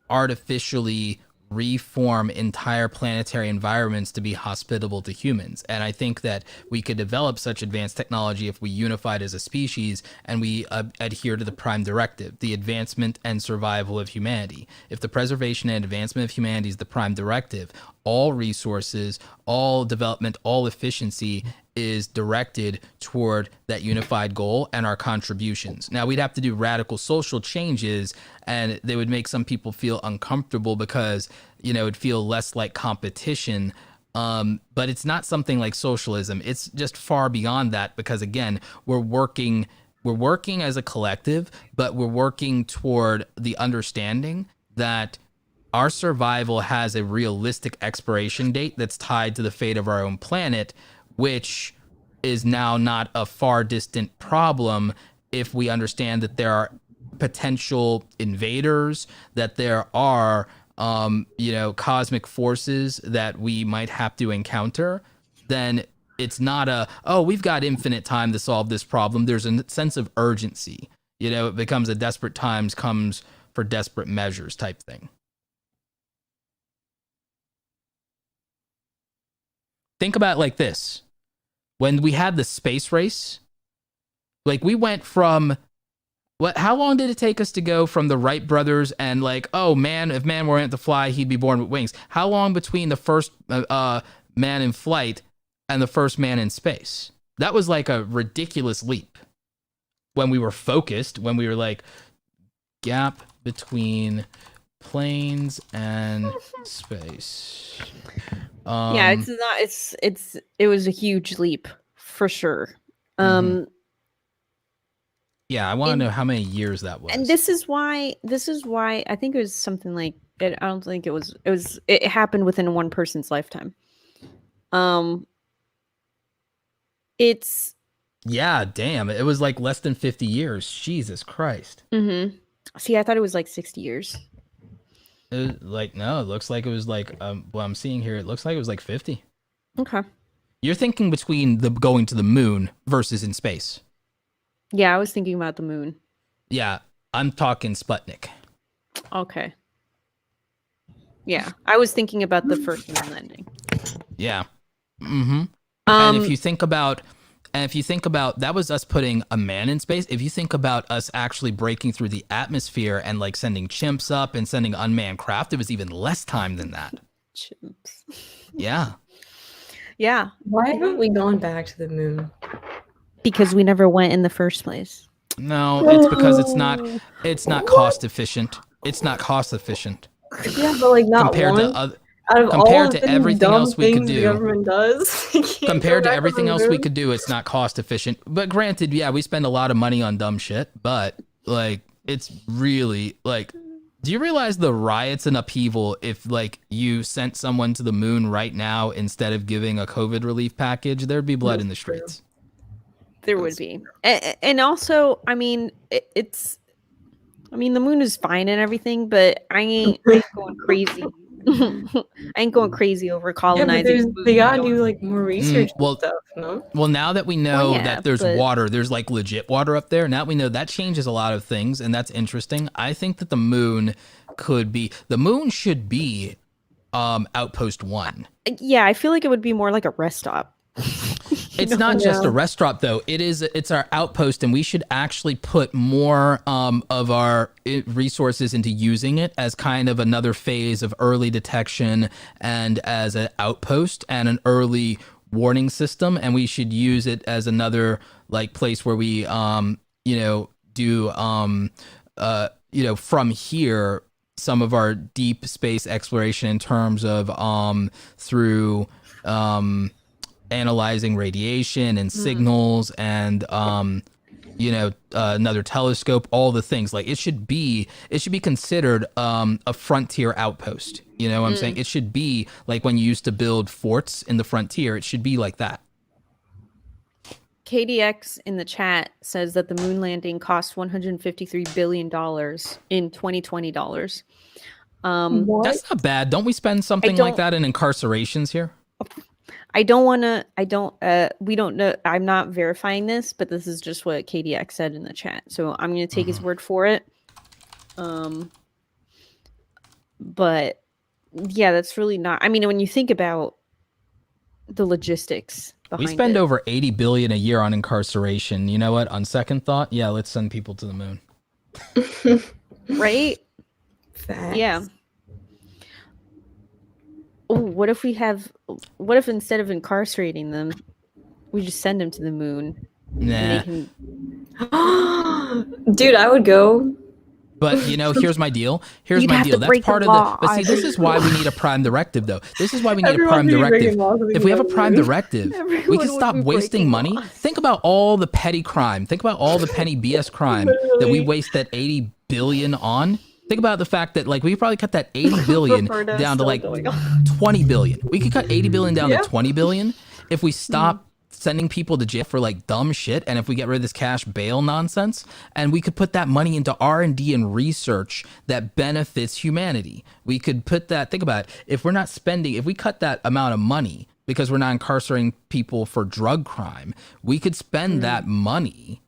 artificially reform entire planetary environments to be hospitable to humans. And I think that we could develop such advanced technology if we unified as a species and we adhere to the prime directive, the advancement and survival of humanity. If the preservation and advancement of humanity is the prime directive, all resources, all development, all efficiency is directed toward that unified goal and our contributions. Now, we'd have to do radical social changes, and they would make some people feel uncomfortable because, it'd feel less like competition. But it's not something like socialism. It's just far beyond that because, again, we're working as a collective, but we're working toward the understanding that our survival has a realistic expiration date that's tied to the fate of our own planet, which is now not a far distant problem if we understand that there are potential invaders, that there are, cosmic forces that we might have to encounter. Then it's not we've got infinite time to solve this problem. There's a sense of urgency. It becomes a desperate times comes for desperate measures type thing. Think about it like this. When we had the space race, like we went from how long did it take us to go from the Wright brothers and like, oh man, if man weren't to fly, he'd be born with wings. How long between the first man in flight and the first man in space? That was like a ridiculous leap. When we were focused, when we were like, gap between planes and space. Yeah, it's not. It was a huge leap for sure. Yeah, I want to know how many years that was. And this is why I think it was something like it. I don't think it was. It happened within one person's lifetime. It's. Yeah, damn. It was like less than 50 years. Jesus Christ. Mm-hmm. See, I thought it was like 60 years. It was no, it looks like it was like what I'm seeing here, it looks like it was like 50. Okay. You're thinking between the going to the moon versus in space. Yeah, I was thinking about the moon. Yeah, I'm talking Sputnik. Okay. Yeah, I was thinking about the first moon landing. Yeah. Mm-hmm. And if you think about that was us putting a man in space. If you think about us actually breaking through the atmosphere and like sending chimps up and sending unmanned craft, it was even less time than that. Chimps. Yeah. Yeah. Why haven't we gone back to the moon? Because we never went in the first place. No, it's because it's not cost efficient. It's not cost efficient. Yeah, but like not compared one. to other. Out of Compared all to the everything dumb else we could things do, the government does, compared to go back everything the else we moon. could do, it's not cost efficient. But granted, yeah, we spend a lot of money on dumb shit, but like it's really like, do you realize the riots and upheaval if like you sent someone to the moon right now instead of giving a COVID relief package? There'd be blood in the streets. There would be. And also, I mean, the moon is fine and everything, but I ain't going crazy. I ain't going crazy over Yeah, colonizing. but they gotta do like more research and stuff, no? Well, now that we know yeah, that there's but- water, there's like legit water up there. Now we know that changes a lot of things, and that's interesting. I think that the moon should be Outpost 1. Yeah, I feel like it would be more like a rest stop. It's not just a rest stop though. It's our outpost, and we should actually put more of our resources into using it as kind of another phase of early detection and as an outpost and an early warning system. And we should use it as another like place where we do from here some of our deep space exploration in terms of through analyzing radiation and signals and another telescope, all the things. Like it should be considered a frontier outpost. You know what I'm saying? It should be like when you used to build forts in the frontier, it should be like that. KDX in the chat says that the moon landing cost $153 billion in 2020 dollars. That's not bad. Don't we spend something like that in incarcerations here? We don't know. I'm not verifying this, but this is just what KDX said in the chat. So I'm going to take his word for it. But yeah, that's really not, I mean, when you think about the logistics behind we spend over 80 billion a year on incarceration. You know what? On second thought, yeah, let's send people to the moon. Right? Facts. Yeah. Oh, what if instead of incarcerating them, we just send them to the moon? Nah. Dude, I would go. But here's my deal. That's part of the. But see, this is why we need a prime directive, though. This is why we need a prime directive. If we have a prime directive, we can stop wasting money. Think about all the petty crime. Think about all the petty BS crime that we waste that 80 billion on. Think about the fact that we probably cut that 80 billion down to 20 billion. We could cut 80 billion down to 20 billion if we stop sending people to jail for dumb shit, and if we get rid of this cash bail nonsense, and we could put that money into R&D and research that benefits humanity. We could put that, think about it, if we cut that amount of money because we're not incarcerating people for drug crime, we could spend that money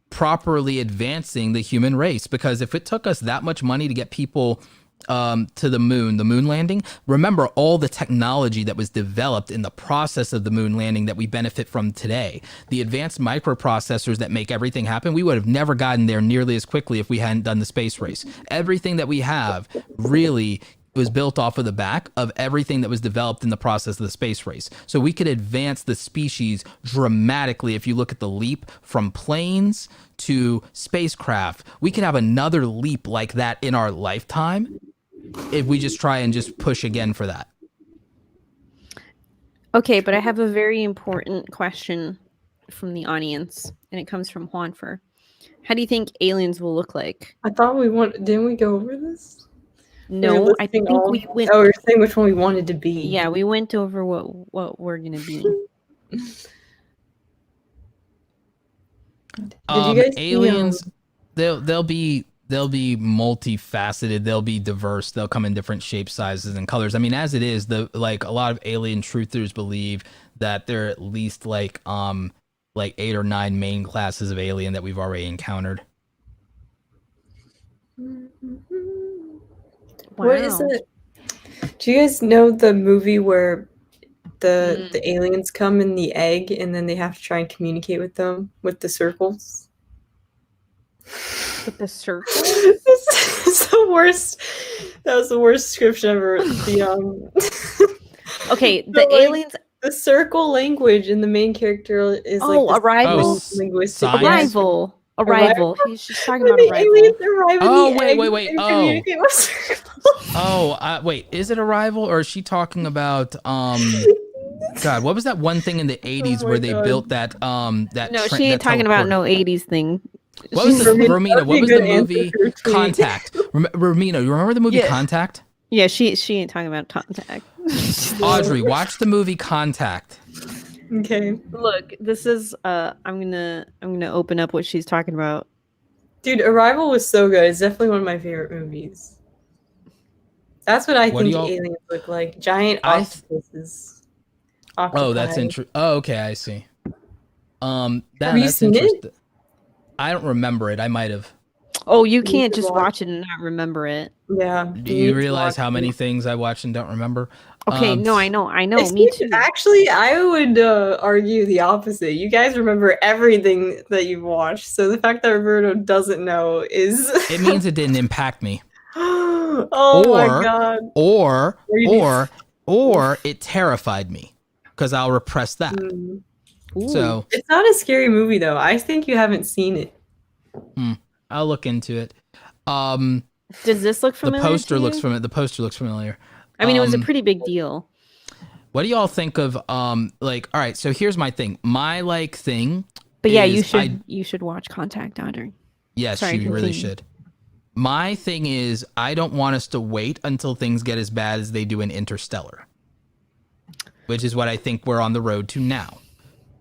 properly advancing the human race. Because if it took us that much money to get people to the moon landing, remember all the technology that was developed in the process of the moon landing that we benefit from today. The advanced microprocessors that make everything happen, we would have never gotten there nearly as quickly if we hadn't done the space race. Everything that we have really was built off of the back of everything that was developed in the process of the space race. So we could advance the species dramatically. If you look at the leap from planes to spacecraft, we could have another leap like that in our lifetime if we just try and just push again for that. Okay, but I have a very important question from the audience, and it comes from Juanfer. How do you think aliens will look like? I thought didn't we go over this? No, I think we went. Oh, we were saying which one we wanted to be. Yeah, we went over what we're gonna be. Did you guys aliens? See, they'll be multifaceted. They'll be diverse. They'll come in different shapes, sizes, and colors. I mean, as it is, a lot of alien truthers believe that there are at least 8 or 9 main classes of alien that we've already encountered. Wow. What is it? Do you guys know the movie where the aliens come in the egg and then they have to try and communicate with them with the circles? With the circles? It's the worst. That was the worst description ever. Okay, the aliens. The circle language in the main character is Arrival. Linguistic. Arrival. He's just talking about Arrival. Wait. Wait, is it Arrival, or is she talking about God, what was that one thing in the 80s where they built that No, she ain't talking about no 80s thing. What was Romina? What was the movie Contact? Romina, you remember the movie Contact? Yeah, she ain't talking about Contact. Audrey, watch the movie Contact. Okay. Look, this is I'm gonna open up what she's talking about. Dude, Arrival was so good. It's definitely one of my favorite movies. That's what I think aliens look like. Giant octopuses. Oh, that's interesting. Oh, okay, I see. Have you seen it? I don't remember it. I might have. Oh, you can't just watch it and not remember it. Yeah. Do you realize how many things I watch and don't remember? Okay, no, I know, me too. Actually, I would argue the opposite. You guys remember everything that you've watched, so the fact that Roberto doesn't know is It means it didn't impact me. Oh my god. Or it terrified me, because I'll repress that. So it's not a scary movie though. I think you haven't seen it. I'll look into it. Does this look familiar? The poster looks familiar. I mean, it was a pretty big deal. What do y'all think of like, all right, so here's my thing. My like thing. But yeah, you should watch Contact, Audrey. Yes, you really should. My thing is, I don't want us to wait until things get as bad as they do in Interstellar, which is what I think we're on the road to now.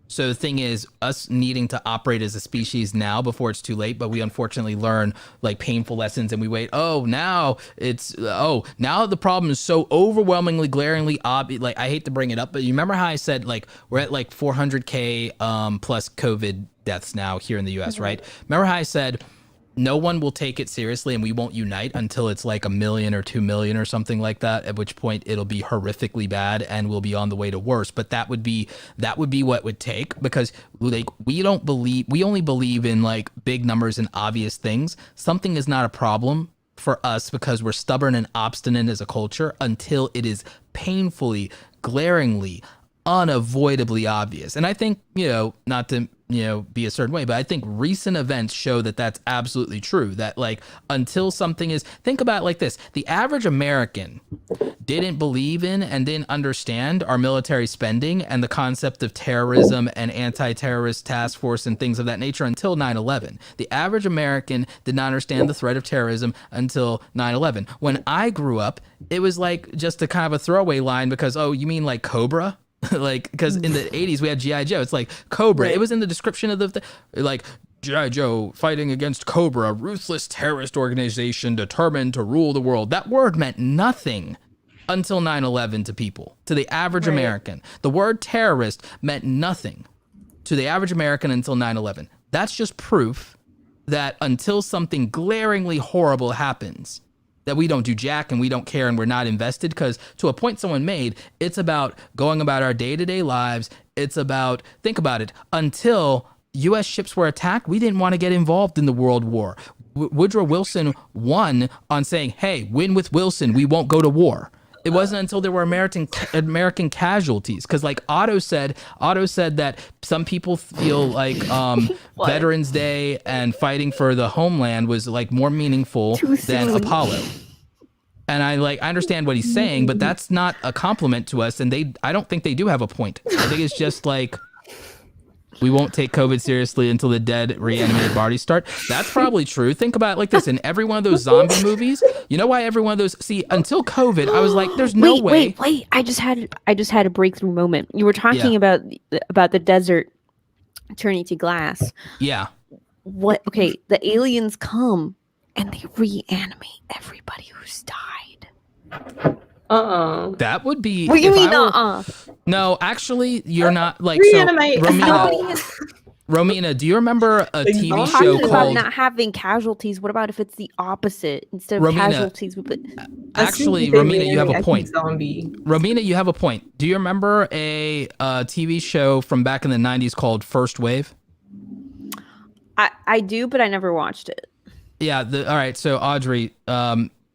So the thing is, us needing to operate as a species now before it's too late, but we unfortunately learn like painful lessons and we wait. Now the problem is so overwhelmingly, glaringly obvious. Like, I hate to bring it up, but you remember how I said like we're at like 400K plus COVID deaths now here in the US, right? Remember how I said no one will take it seriously and we won't unite until it's like 1 million or 2 million or something like that, at which point it'll be horrifically bad and we'll be on the way to worse. But that would be what it would take, because like we only believe in like big numbers and obvious things. Something is not a problem for us because we're stubborn and obstinate as a culture until it is painfully, glaringly, unavoidably obvious. And I think, not to be a certain way, but I think recent events show that that's absolutely true. That like until something is, think about it like this: the average American didn't believe in and didn't understand our military spending and the concept of terrorism and anti-terrorist task force and things of that nature until 9/11. The average American did not understand the threat of terrorism until 9/11. When I grew up, it was like just a kind of a throwaway line because, oh, you mean like Cobra? Like, because in the 80s we had G.I. Joe. It's like Cobra. Right. It was in the description of like G.I. Joe fighting against Cobra, a ruthless terrorist organization determined to rule the world. That word meant nothing until 9/11 to people, to the average American. The word terrorist meant nothing to the average American until 9/11. That's just proof that until something glaringly horrible happens, that we don't do jack and we don't care and we're not invested, because to a point someone made, it's about going about our day-to-day lives. It's about, think about it, until U.S. ships were attacked, we didn't want to get involved in the World War. Woodrow Wilson won on saying, hey, win with Wilson, we won't go to war. It wasn't until there were American casualties, because like Otto said that some people feel like Veterans Day and fighting for the homeland was like more meaningful than Apollo. And I understand what he's saying, but that's not a compliment to us. And I don't think they do have a point. I think it's just like, we won't take COVID seriously until the dead reanimated bodies start. That's probably true. Think about it like this. In every one of those zombie movies, you know why every one of those, until COVID, I was like, there's no way. Wait. I just had a breakthrough moment. You were talking about the desert turning to glass. Yeah. What? Okay. The aliens come and they reanimate everybody who's died. That would be. What do you mean? No, actually, you're not like reanimate. So. Romina, do you remember a TV show called? About not having casualties. What about if it's the opposite? Instead of casualties, we put. Actually, Romina, you have a point. Zombie. Romina, you have a point. Do you remember a TV show from back in the 90s called First Wave? I do, but I never watched it. Yeah. All right. So Audrey,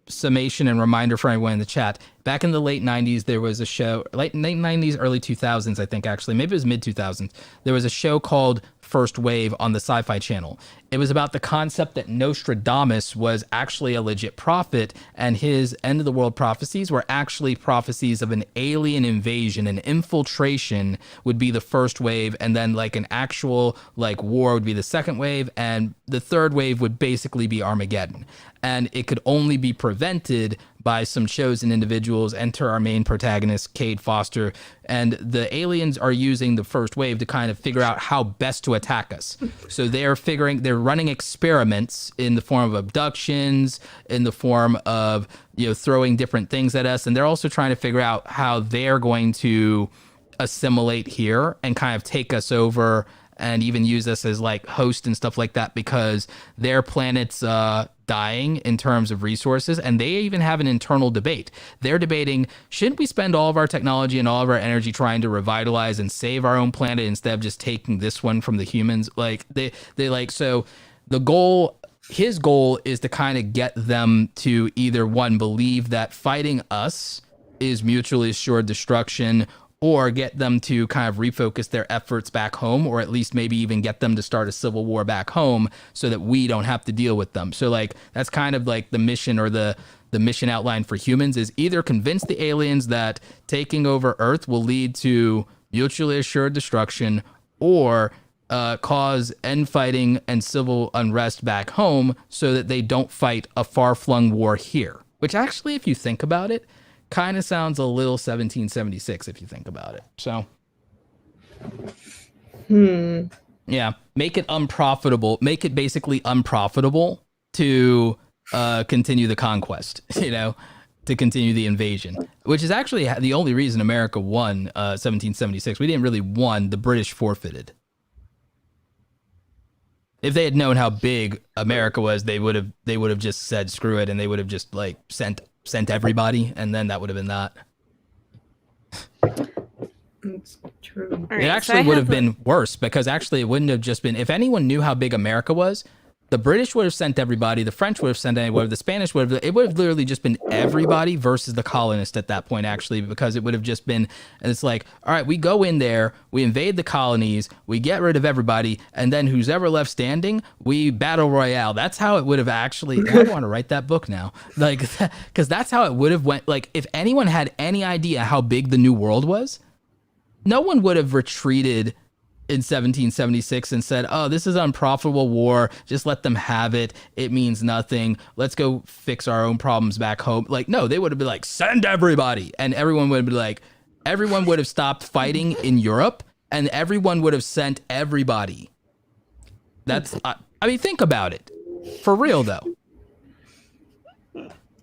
summation and reminder for everyone in the chat. Back in the late 90s, there was a show, late 90s, early 2000s, I think, actually. Maybe it was mid 2000s. There was a show called First Wave on the Sci-Fi Channel. It was about the concept that Nostradamus was actually a legit prophet, and his end of the world prophecies were actually prophecies of an alien invasion. An infiltration would be the first wave, and then like an actual like war would be the second wave, and the third wave would basically be Armageddon. And it could only be prevented by some chosen individuals. Enter our main protagonist, Cade Foster, and the aliens are using the first wave to kind of figure out how best to attack us. So they're running experiments in the form of abductions, in the form of throwing different things at us, and they're also trying to figure out how they're going to assimilate here and kind of take us over and even use us as like host and stuff like that, because their planet's dying in terms of resources, and they even have an internal debate. They're debating, shouldn't we spend all of our technology and all of our energy trying to revitalize and save our own planet instead of just taking this one from the humans? Like they like, so the goal, his goal is to kind of get them to either one, believe that fighting us is mutually assured destruction, or get them to kind of refocus their efforts back home, or at least maybe even get them to start a civil war back home so that we don't have to deal with them. So like, that's kind of like the mission, or the mission outline for humans is either convince the aliens that taking over Earth will lead to mutually assured destruction, or cause end fighting and civil unrest back home so that they don't fight a far-flung war here. Which actually, if you think about it, kind of sounds a little 1776 if you think about it. So, yeah, make it unprofitable. Make it basically unprofitable to continue the conquest, you know, to continue the invasion, which is actually the only reason America won 1776. We didn't really won. The British forfeited. If they had known how big America was, they would have just said screw it, and they would have just like sent everybody, and then that would have been that. It's true. Right, it actually would have been worse, because actually it wouldn't have just been, if anyone knew how big America was, the British would have sent everybody, the French would have sent anyone, the Spanish would have, it would have literally just been everybody versus the colonists at that point, actually, because it would have just been, and it's like, all right, we go in there, we invade the colonies, we get rid of everybody, and then who's ever left standing, we battle royale. That's how it would have actually, I want to write that book now, like, because that's how it would have went. Like, if anyone had any idea how big the New World was, no one would have retreated in 1776 and said, oh, this is an unprofitable war, just let them have it, it means nothing, let's go fix our own problems back home. Like, no, they would have been like, send everybody, and everyone would have been like, everyone would have stopped fighting in Europe, and everyone would have sent everybody. That's I mean, think about it, for real though.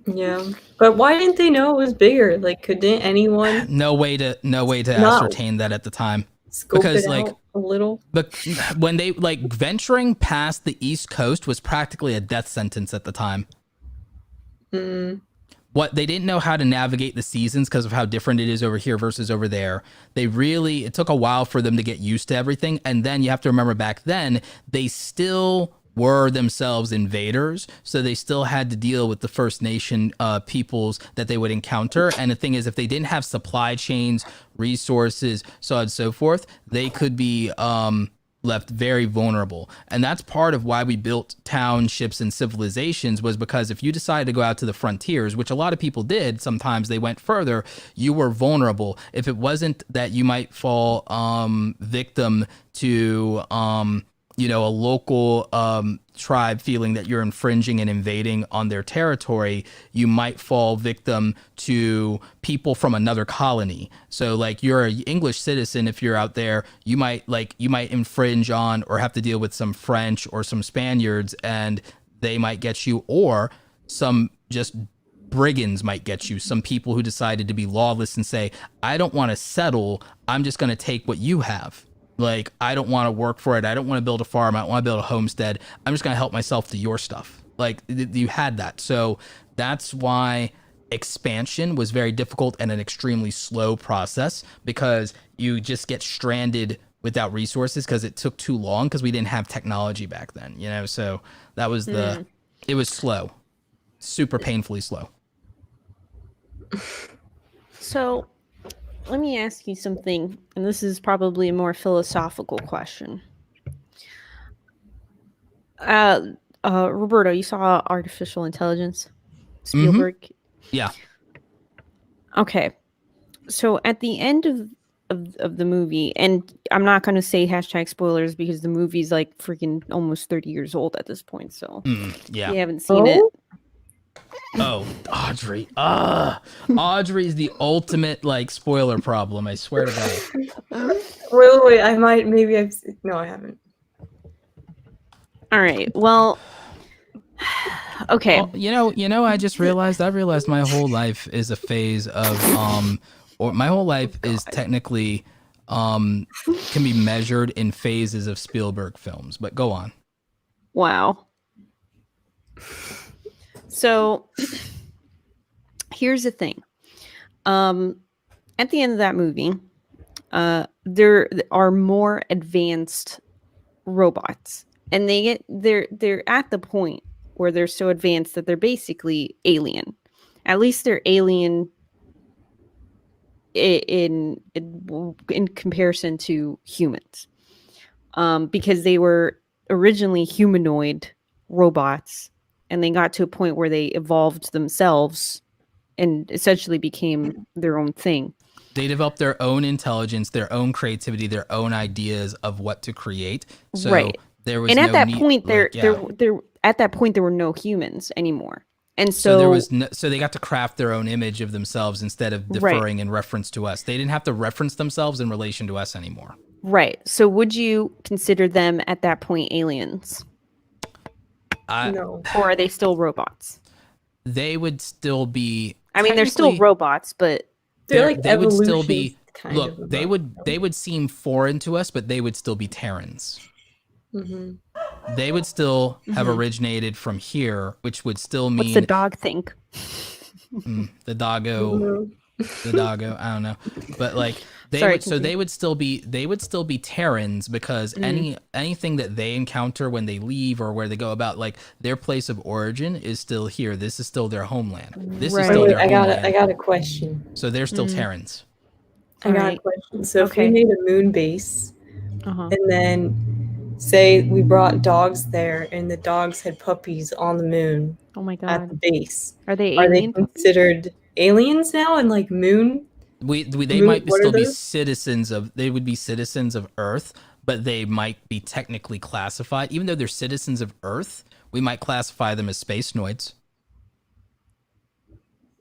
Yeah, but why didn't they know it was bigger? Like, couldn't anyone no way to ascertain that at the time, scope because it like out a little? but when they like venturing past the East Coast was practically a death sentence at the time. What they didn't know how to navigate the seasons because of how different it is over here versus over there. It took a while for them to get used to everything. And then you have to remember, back then they still were themselves invaders, so they still had to deal with the First Nation peoples that they would encounter. And the thing is, if they didn't have supply chains, resources, so on and so forth, they could be left very vulnerable. And that's part of why we built townships and civilizations, was because if you decided to go out to the frontiers, which a lot of people did, sometimes they went further, you were vulnerable. If it wasn't that you might fall victim to a local tribe feeling that you're infringing and invading on their territory, you might fall victim to people from another colony. So like, you're an English citizen, if you're out there, you might infringe on or have to deal with some French or some Spaniards, and they might get you, or some just brigands might get you, some people who decided to be lawless and say, I don't want to settle, I'm just going to take what you have. Like, I don't want to work for it. I don't want to build a farm. I don't want to build a homestead. I'm just going to help myself to your stuff. Like, you had that. So that's why expansion was very difficult and an extremely slow process, because you just get stranded without resources because it took too long, because we didn't have technology back then, you know? So that was it was slow, super painfully slow. So let me ask you something, and this is probably a more philosophical question. Roberto, you saw Artificial Intelligence? Spielberg? Mm-hmm. Yeah. Okay. So at the end of the movie, and I'm not going to say hashtag spoilers because the movie's like freaking almost 30 years old at this point, so yeah. you haven't seen it. Oh, Audrey. Audrey's the ultimate like spoiler problem, I swear to God. Wait, I might, maybe no, I haven't. All right, well, okay. Well, you know, I realized my whole life is a phase of, or my whole life is technically, can be measured in phases of Spielberg films, but go on. Wow. So here's the thing. At the end of that movie, there are more advanced robots, and they're at the point where they're so advanced that they're basically alien. At least they're alien in comparison to humans, because they were originally humanoid robots, and they got to a point where they evolved themselves and essentially became their own thing. They developed their own intelligence, their own creativity, their own ideas of what to create. So right. There was and no at that need, point, like, at that point there were no humans anymore, and so there was so they got to craft their own image of themselves instead of deferring in reference to us. They didn't have to reference themselves in relation to us anymore. Right. So would you consider them at that point aliens? No. Or are they still robots? They would still be. I mean, they're still robots, but they're like they would still be. Kind look, of they would seem foreign to us, but they would still be Terrans. Mm-hmm. They would still have originated from here, which would still mean. What's the dog think? The doggo. The doggo. I don't know, but like they would still be Terrans, because anything that they encounter when they leave or where they go about, like their place of origin is still here. This is still their homeland. This is still their homeland. I got a question. So they're still Terrans. I got a question. So if we made a moon base, and then say we brought dogs there, and the dogs had puppies on the moon. Oh my god! At the base, are they considered aliens now? And like moon? They might still be citizens of. They would be citizens of Earth, but they might be technically classified. Even though they're citizens of Earth, we might classify them as spacenoids.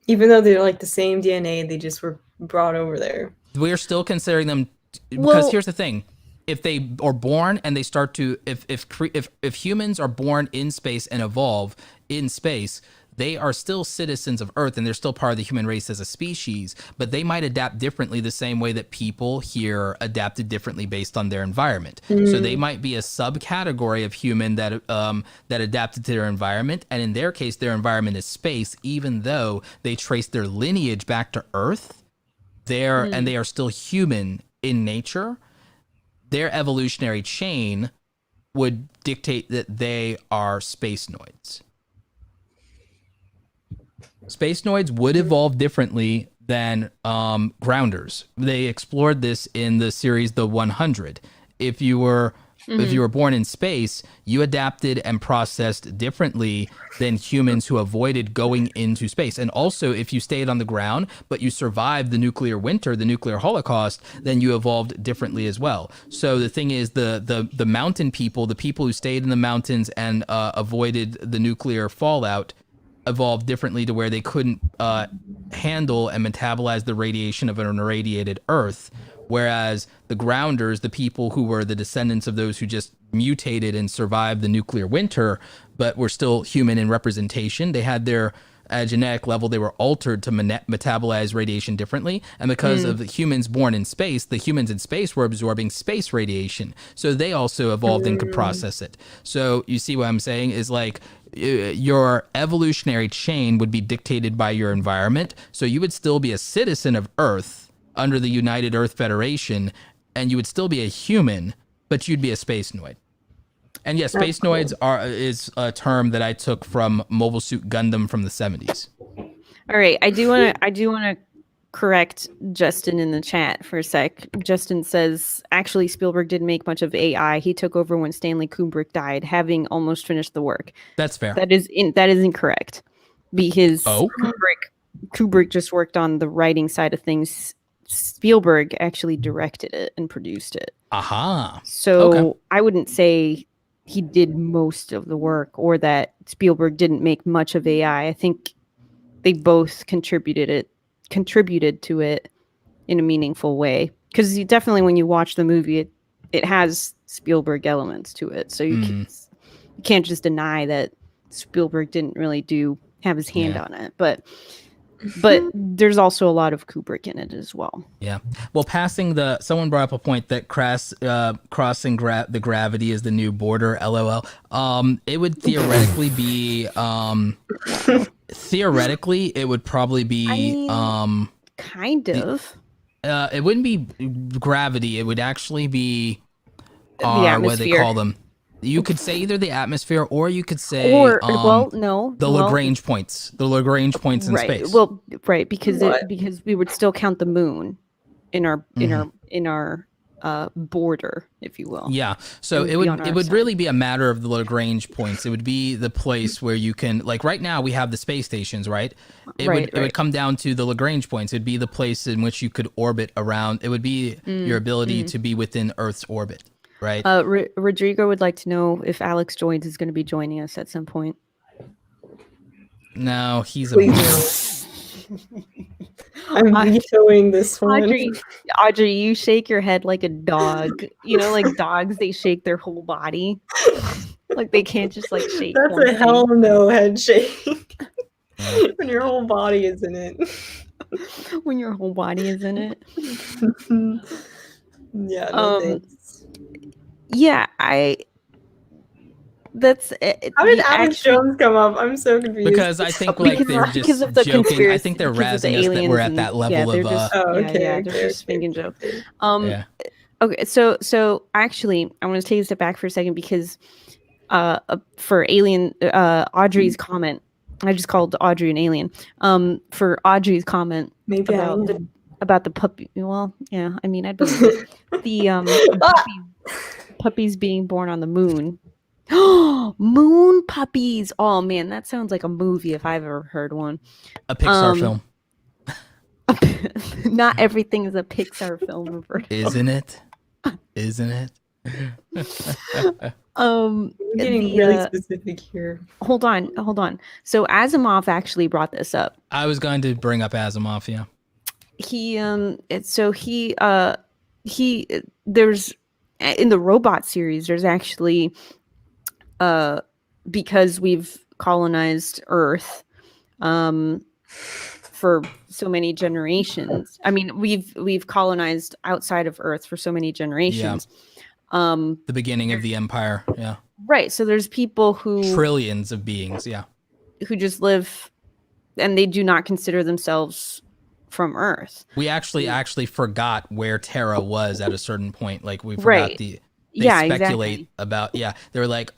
Even though they're like the same DNA, they just were brought over there. We're still considering them, because here's the thing: if they are born and they start to, if humans are born in space and evolve in space, they are still citizens of Earth, and they're still part of the human race as a species. But they might adapt differently, the same way that people here adapted differently based on their environment. So they might be a subcategory of human that adapted to their environment, and in their case, their environment is space, even though they trace their lineage back to Earth. And they are still human in nature. Their evolutionary chain would dictate that they are spacenoids. Spacenoids would evolve differently than grounders. They explored this in the series The 100. If you were born in space, you adapted and processed differently than humans who avoided going into space. And also, if you stayed on the ground, but you survived the nuclear winter, the nuclear holocaust, then you evolved differently as well. So the thing is, the mountain people, the people who stayed in the mountains and avoided the nuclear fallout, evolved differently to where they couldn't handle and metabolize the radiation of an irradiated Earth. Whereas the grounders, the people who were the descendants of those who just mutated and survived the nuclear winter, but were still human in representation, they had their at a genetic level, they were altered to metabolize radiation differently. And because of the humans born in space, the humans in space were absorbing space radiation. So they also evolved and could process it. So you see what I'm saying is like your evolutionary chain would be dictated by your environment. So you would still be a citizen of Earth under the United Earth Federation, and you would still be a human, but you'd be a spacenoid. And yes, spacenoids is a term that I took from Mobile Suit Gundam from the 70s. All right, I do want to correct Justin in the chat for a sec. Justin says actually Spielberg didn't make much of AI. He took over when Stanley Kubrick died, having almost finished the work. That's fair. That is incorrect, because Kubrick just worked on the writing side of things. Spielberg actually directed it and produced it. Aha. So I wouldn't say he did most of the work or that Spielberg didn't make much of AI. I think they both contributed to it in a meaningful way. Because definitely when you watch the movie, it has Spielberg elements to it. So you can't just deny that Spielberg didn't really have his hand on it. But but there's also a lot of Kubrick in it as well. Yeah. Well, someone brought up a point that crossing the gravity is the new border. LOL. It would theoretically be. Theoretically, it would probably be. Kind of. It wouldn't be gravity. It would actually be. The What do they atmosphere. call them? You could say either the atmosphere, or you could say, the Lagrange points. The Lagrange points in space. Well, right, because we would still count the moon in our border, if you will. Yeah. So it would really be a matter of the Lagrange points. It would be the place where you can, like right now we have the space stations, right? It would come down to the Lagrange points. It'd be the place in which you could orbit around. It would be your ability to be within Earth's orbit. Right. Rodrigo would like to know if Alex Joins is going to be joining us at some point. No, he's I'm vetoing this one. Audrey, you shake your head like a dog. You know, like dogs, they shake their whole body. Like they can't just like shake. That's a hell no head shake. When your whole body is in it. When your whole body is in it. Yeah. No thanks. Yeah, that's it. How did Alex Jones come up? I'm so confused. Because I think they're just joking. I think they're razzing us that we're at that level of. They're just making jokes. Okay, so actually, I want to take a step back for a second because for Audrey's comment, I just called Audrey an alien. For Audrey's comment about the puppy. Well, yeah, I mean, I'd believe it. The puppies being born on the moon. Moon puppies. Oh man, that sounds like a movie if I've ever heard one. A Pixar film. Not everything is a Pixar film, Roberto. Isn't it? We're getting really specific here. Hold on. So Asimov actually brought this up. I was going to bring up Asimov, yeah. There's in the robot series, there's actually because we've colonized Earth for so many generations. I mean, we've colonized outside of Earth for so many generations. Yeah. The beginning of the empire, yeah. Right. So there's people who trillions of beings, yeah, who just live and they do not consider themselves from Earth. We actually forgot where Terra was at a certain point. Like we forgot they speculate about they were like,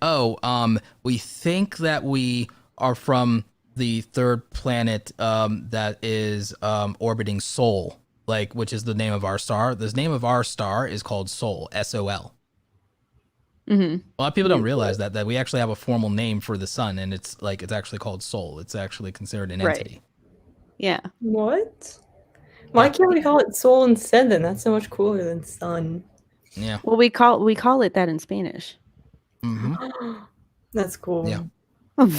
we think that we are from the third planet that is orbiting Sol, like which is the name of our star. The name of our star is called Sol, SOL. Mm-hmm. A lot of people don't realize that we actually have a formal name for the sun, and it's actually called Sol. It's actually considered an entity. Yeah. What? Why can't we call it Sol instead then? That's so much cooler than sun. Yeah. Well, we call it that in Spanish. Mm-hmm. That's cool. Yeah. Well,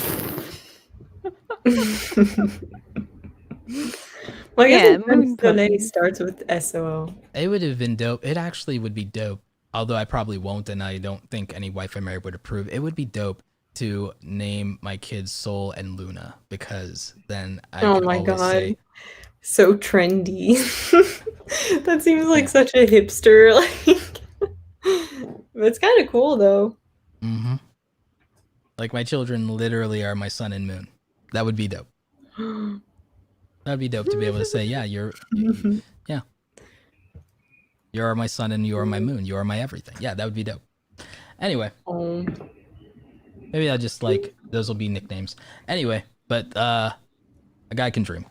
I guess Moon starts with SOL. It would have been dope. It actually would be dope. Although I probably won't, and I don't think any wife I married would approve. It would be dope to name my kids Sol and Luna, because then I could always say, so trendy. That seems like such a hipster. It's kind of cool though. Mm-hmm. Like my children literally are my sun and moon. That would be dope. That'd be dope to be able to say, yeah, you are my sun and you are my moon. You are my everything. Yeah, that would be dope. Anyway, maybe I'll just those will be nicknames. Anyway, but a guy can dream.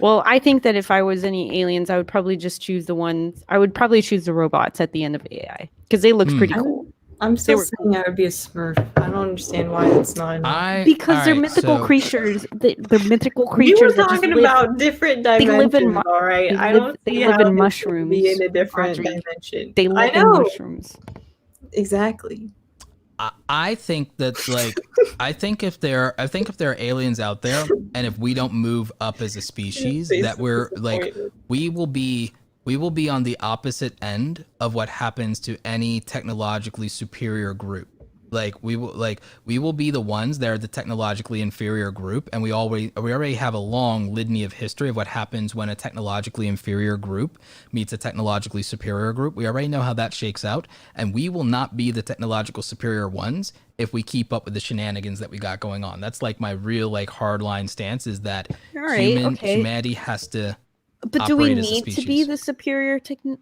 Well, I think that if I was any aliens, I would probably just choose the ones. I would probably choose the robots at the end of AI because they look pretty cool. I'm still saying I would be a Smurf. I don't understand why it's not. Because they're mythical creatures. They're mythical creatures. You were talking about different dimensions, all right? They live in mushrooms. Be in a different dimension. They live in mushrooms. Exactly. I think that I think if there are aliens out there, and if we don't move up as a species, that we're we will be on the opposite end of what happens to any technologically superior group. Like we will be the ones that are the technologically inferior group, and we already have a long litany of history of what happens when a technologically inferior group meets a technologically superior group. We already know how that shakes out, and we will not be the technological superior ones if we keep up with the shenanigans that we got going on. That's like my real like hardline stance is that All right, okay. humanity has to. But do we operate as a need to be species. the superior To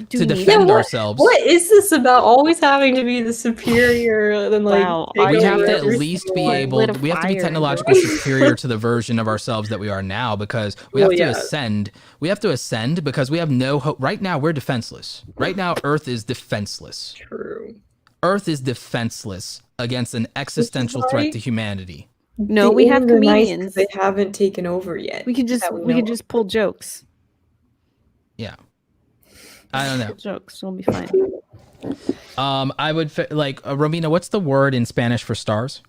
defend ourselves? What is this about always having to be the superior than like Wow, take We have over to at every least single be one? able. Lit a We have to be fire. technologically superior to the version of ourselves that we are now, because we have Well, to yeah. ascend. We have to ascend because we have no hope. Right now, we're defenseless. Right now, Earth is defenseless. True. Earth is defenseless against an existential why- threat to humanity. No, The we have aliens are nice 'cause comedians. they haven't taken over yet. We could just that we know could of. just pull jokes. Yeah, I don't know. Pull jokes. We'll be fine. I would like Romina. What's the word in Spanish for stars?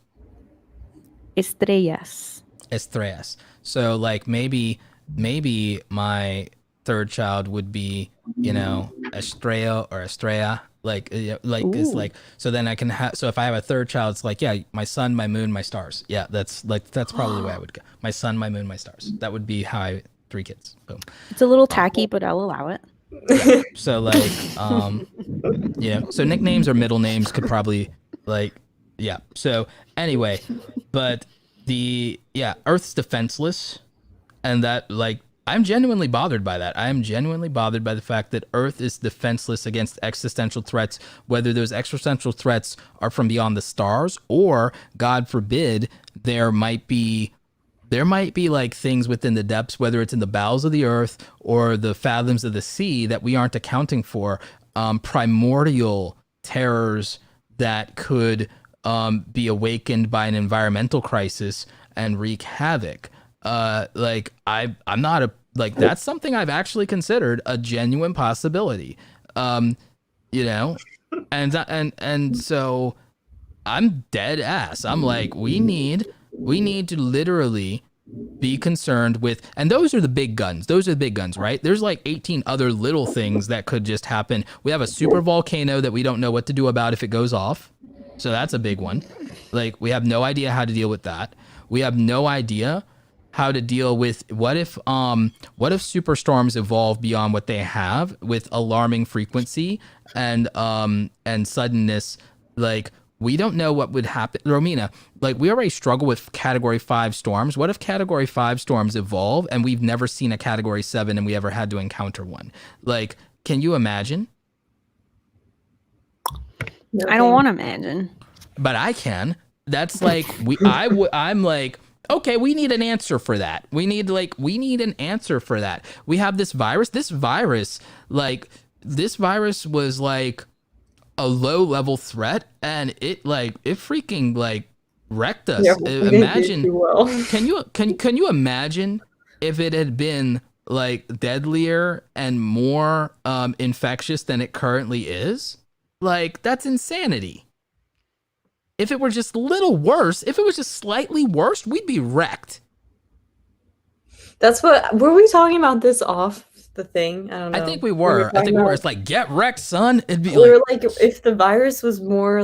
Estrellas. Estrellas. So like maybe my third child would be, Estrella or Estrella. It's Ooh. like, so then I can have, so if I have a third child, it's like, yeah, my sun, my moon, my stars. Yeah, that's probably the way I would go. My sun, my moon, my stars. That would be how 3 kids. Boom. It's a little tacky, but I'll allow it. Yeah. So like, so nicknames or middle names could probably yeah. So anyway, but Earth's defenseless, and that I'm genuinely bothered by that. I am genuinely bothered by the fact that Earth is defenseless against existential threats, whether those existential threats are from beyond the stars or, God forbid, there might be like things within the depths, whether it's in the bowels of the earth or the fathoms of the sea that we aren't accounting for, primordial terrors that could be awakened by an environmental crisis and wreak havoc. I'm not that's something I've actually considered a genuine possibility. And so I'm dead ass. I'm like, we need to literally be concerned with, and those are the big guns. Those are the big guns, right? There's like 18 other little things that could just happen. We have a super volcano that we don't know what to do about if it goes off. So that's a big one. Like, we have no idea how to deal with that. We have no idea how to deal with what if superstorms evolve beyond what they have with alarming frequency and suddenness. Like, we don't know what would happen. Romina, we already struggle with category 5 storms. What if category 5 storms evolve and we've never seen a category 7 and we ever had to encounter one? Like, can you imagine? I don't want to imagine. But I can. That's like, I'm like, okay, we need an answer for that. We need an answer for that. We have this virus. This virus was like a low level threat, and it freaking wrecked us. Yeah, Imagine, well. can you imagine if it had been deadlier and more infectious than it currently is? That's insanity. If it were just a little worse, if it was just slightly worse, we'd be wrecked. That's what, were we talking about this off the thing? I don't know. I think we were. It's like, get wrecked, son. It'd be or if the virus was more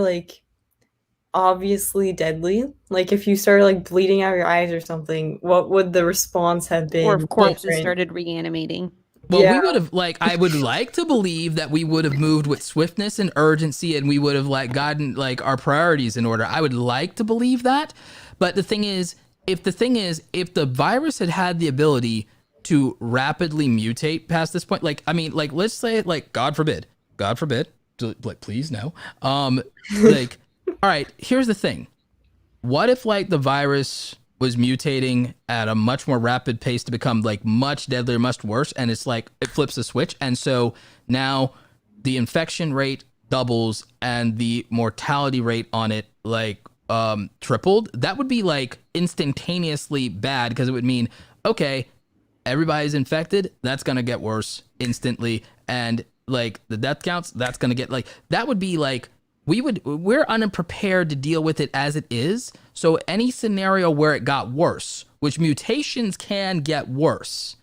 obviously deadly, if you started bleeding out your eyes or something, what would the response have been? Or if corpses different? started reanimating. Well, Yeah. we would have I would like to believe that we would have moved with swiftness and urgency, and we would have gotten our priorities in order. I would like to believe that, but the thing is, if the virus had the ability to rapidly mutate past this point, let's say God forbid, please no. All right, here's the thing. What if the virus was mutating at a much more rapid pace to become much deadlier, much worse, and it's it flips a switch, and so now the infection rate doubles and the mortality rate on it tripled? That would be instantaneously bad, because it would mean, okay, everybody's infected, that's gonna get worse instantly, and the death counts, that's gonna get that would be we're unprepared to deal with it as it is. So any scenario where it got worse, which mutations can get worse,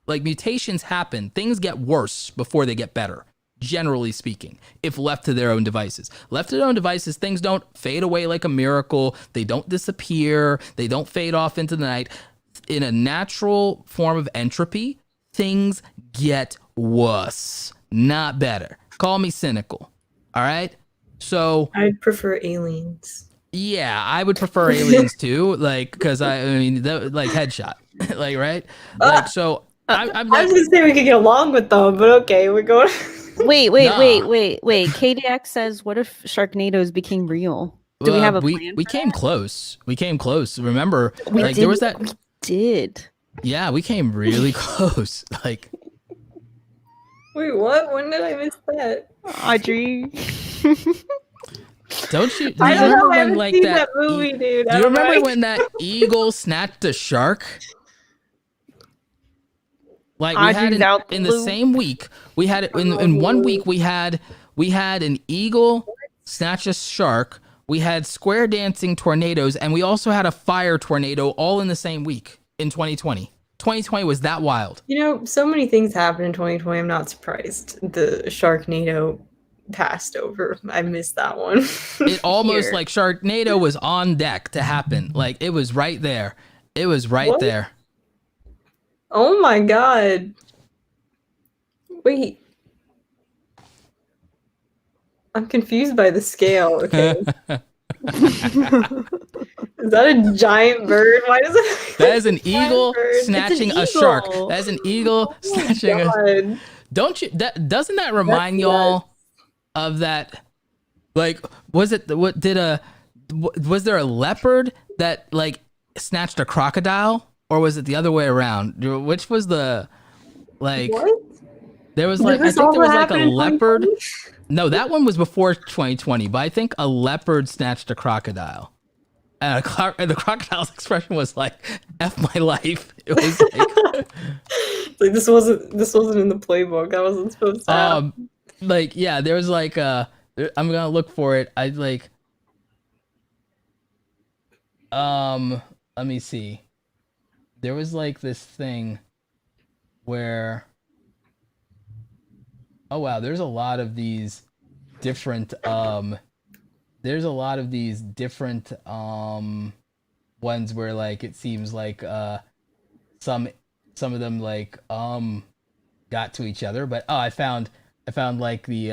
mutations happen, things get worse before they get better. generally speaking, if left to their own devices. Left to their own devices, things don't fade away like a miracle. They don't disappear. They don't fade off into the night. In a natural form of entropy, things get worse, not better. Call me cynical. All right? So I'd prefer aliens. yeah, I would prefer aliens too, like, because I mean, like headshot, like, right? Like, so I'm I like, was gonna say we could get along with them, but okay, we're going. Wait. Nah. KDX says, what if Sharknadoes became real? Do we have a plan? We came close. We came close. Remember, We like, did. there was that. We did. Yeah, we came really close. Like, Wait, what? When did I miss that? Audrey. don't you? Do I you don't know. remember I when haven't like seen that? that movie, dude. Do you remember when that eagle snatched a shark? Like we had Audrey's out in the the loop. same week, we had in 1 week we had an eagle snatch a shark. We had square dancing tornadoes, and we also had a fire tornado all in the same week in 2020. 2020 was that wild. You know, so many things happened in 2020. I'm not surprised. The Sharknado passed over. I missed that one. It almost Here. like Sharknado was on deck to happen. Like it was right there. It was right What? there. Oh my god. Wait. I'm confused by the scale. Okay. Is that a giant bird? Why does it? That is an eagle bird. snatching It's an a shark. eagle. That is an eagle Oh my snatching a. God. Don't you? Doesn't that remind That's y'all of that? Like, was there a leopard that like snatched a crocodile, or was it the other way around? Which was the like? What? There was like Did I this think there was also like a happen in leopard. 2020? No, that one was before 2020, but I think a leopard snatched a crocodile. And the crocodile's expression was like, "F my life." It was like, It's like this wasn't in the playbook. I wasn't supposed to have. like yeah, there was like I'm gonna look for it. I like let me see. There was like this thing where oh wow, there's a lot of these different ones where like it seems like some of them like got to each other, but I found like the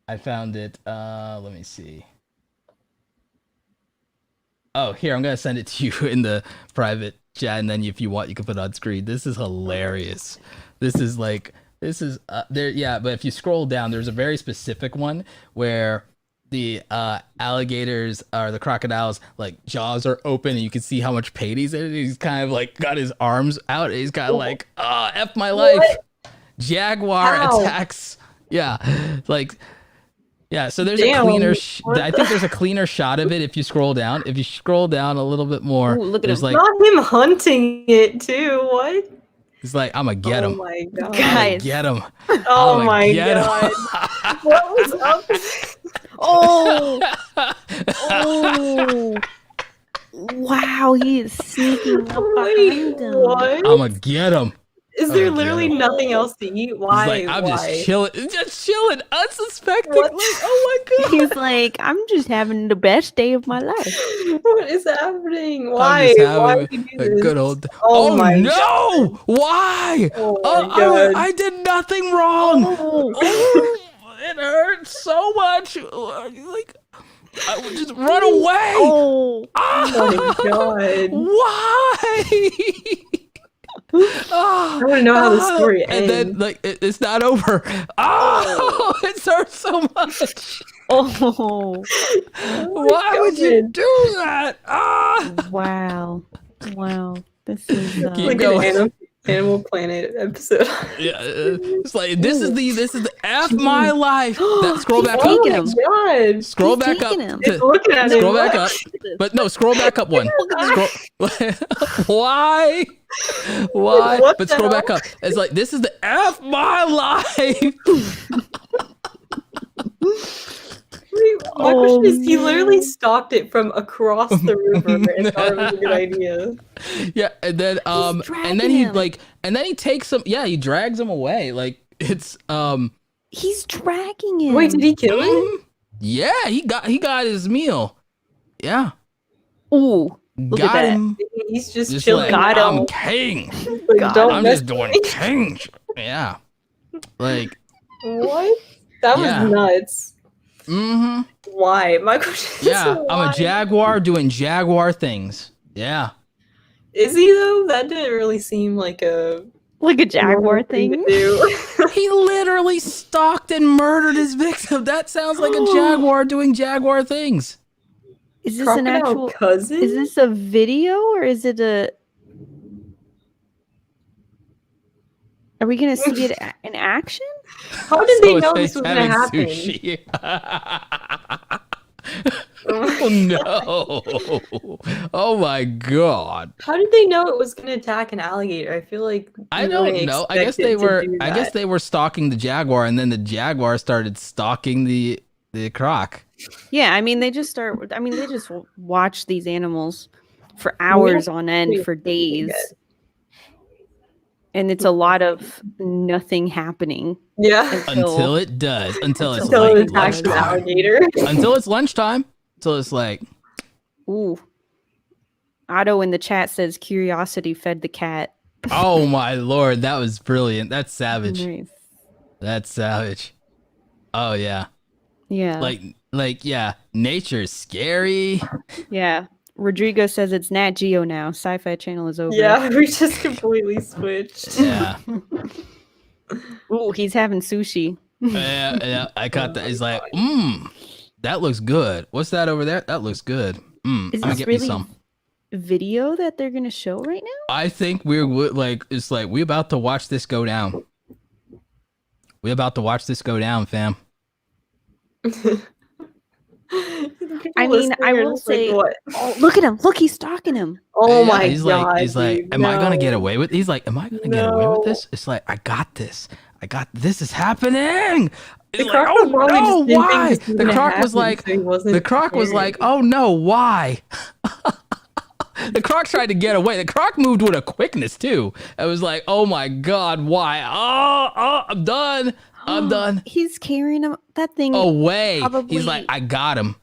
I found it let me see. Oh, here, I'm gonna send it to you in the private chat, and then if you want you can put it on screen. This is hilarious. This is there, yeah, but if you scroll down, there's a very specific one where the alligators or the crocodiles like jaws are open and you can see how much pain he's in. He's kind of like got his arms out. He's got like F my life. What? Jaguar How? attacks. Yeah, like yeah. So there's Damn, a cleaner. what I think there's a cleaner shot of it if you scroll down. If you scroll down a little bit more, Ooh, look at there's him. like Not him hunting it too. What? it's like I'm gonna get Oh him. my god. Guys. Get him. Oh I'ma my get 'em. god. What was up? Oh. Oh. Wow, he is sneaking up Wait, behind him. what? I'm gonna get him. Is there Oh, literally God. nothing else to eat? He's Why? like, I'm Why? just chilling, unsuspecting. What? Like, oh my god. He's like, I'm just having the best day of my life. What is happening? I'm Why? just having Why a- would you do a this? good old. Oh my no! Why? Oh my God. I did nothing wrong. Oh. Oh, it hurts so much. Like, I would just run away. Oh. Oh my god. Why? I want to know how the story and ends. then like it's not over. Oh, it hurts so much. Oh. Why would you God. do that? Wow. Wow. This is Keep Like going. an Animal Planet episode. Yeah, it's like this is the F my life. Scroll back He's up. taking Oh him. my god. Scroll He's back up. taking him. It's looking at him. Scroll back What? up. But no, scroll back up one. Scroll. Why? Why? What But the scroll hell? back up. It's like this is the F my life. Wait, my Oh, question is, he literally no. stalked it from across the river and thought it was a good idea. Yeah, and then dragging he him. like and then he takes him. Yeah, he drags him away. Like It's He's tracking him. Wait, did he kill him? Yeah, he got his meal. Yeah. Ooh, look got at that. him. He's just Just chilling. like, Got him. I'm king. Like, Got don't I'm mess just doing with me. king. Yeah. Like, What? That was Yeah. nuts. mm-hmm. Why? My question Yeah, is I'm why? a jaguar doing jaguar things. Yeah. Is he though? That didn't really seem like a Like a jaguar normal thing. to do. He literally stalked and murdered his victim. That sounds like a jaguar doing jaguar things. Is this Crocodile an actual? cousin? Is this a video or is it a? Are we gonna see it in action? How did they know it's this was gonna having happen? sushi. Oh no. Oh my god. How did they know it was gonna attack an alligator? I feel like I you wouldn't don't know. I expect guess it they to were do I guess that. they were stalking the jaguar and then the jaguar started stalking the croc. Yeah, I mean they just watch these animals for hours on end for days. And it's a lot of nothing happening. Yeah. Until it does. Until it's Until like it attacks an lunchtime. alligator. Until it's lunchtime. Until it's like, Ooh. Otto in the chat says curiosity fed the cat. oh my lord, that was brilliant. That's savage. Nice. That's savage. Oh yeah. Yeah. Like yeah, nature's scary. Yeah. Rodrigo says it's Nat Geo now. Sci-Fi Channel is over. Yeah, we just completely switched. Yeah. Ooh, he's having sushi. Yeah, I caught that. He's like, that looks good. What's that over there? That looks good. Is I'm gonna this get really me some. video that they're gonna show right now? I think it's like we about to watch this go down. We about to watch this go down, fam. I mean, I will say, what? oh, look at him. Look, he's stalking him. Oh Yeah, my he's god. like, dude, am I gonna get no. away with? He's like, am I gonna get away with No. this? It's like, I got this. This is happening. The He's like, croc oh probably no, just didn't think why? this was The gonna croc was happen, like, so he wasn't the croc was prepared. like, oh no, why? The croc tried to get away. The croc moved with a quickness too. It was like, oh my god, why? Oh, I'm done. I'm done. He's carrying him. That thing. Away. Probably- He's like, I got him.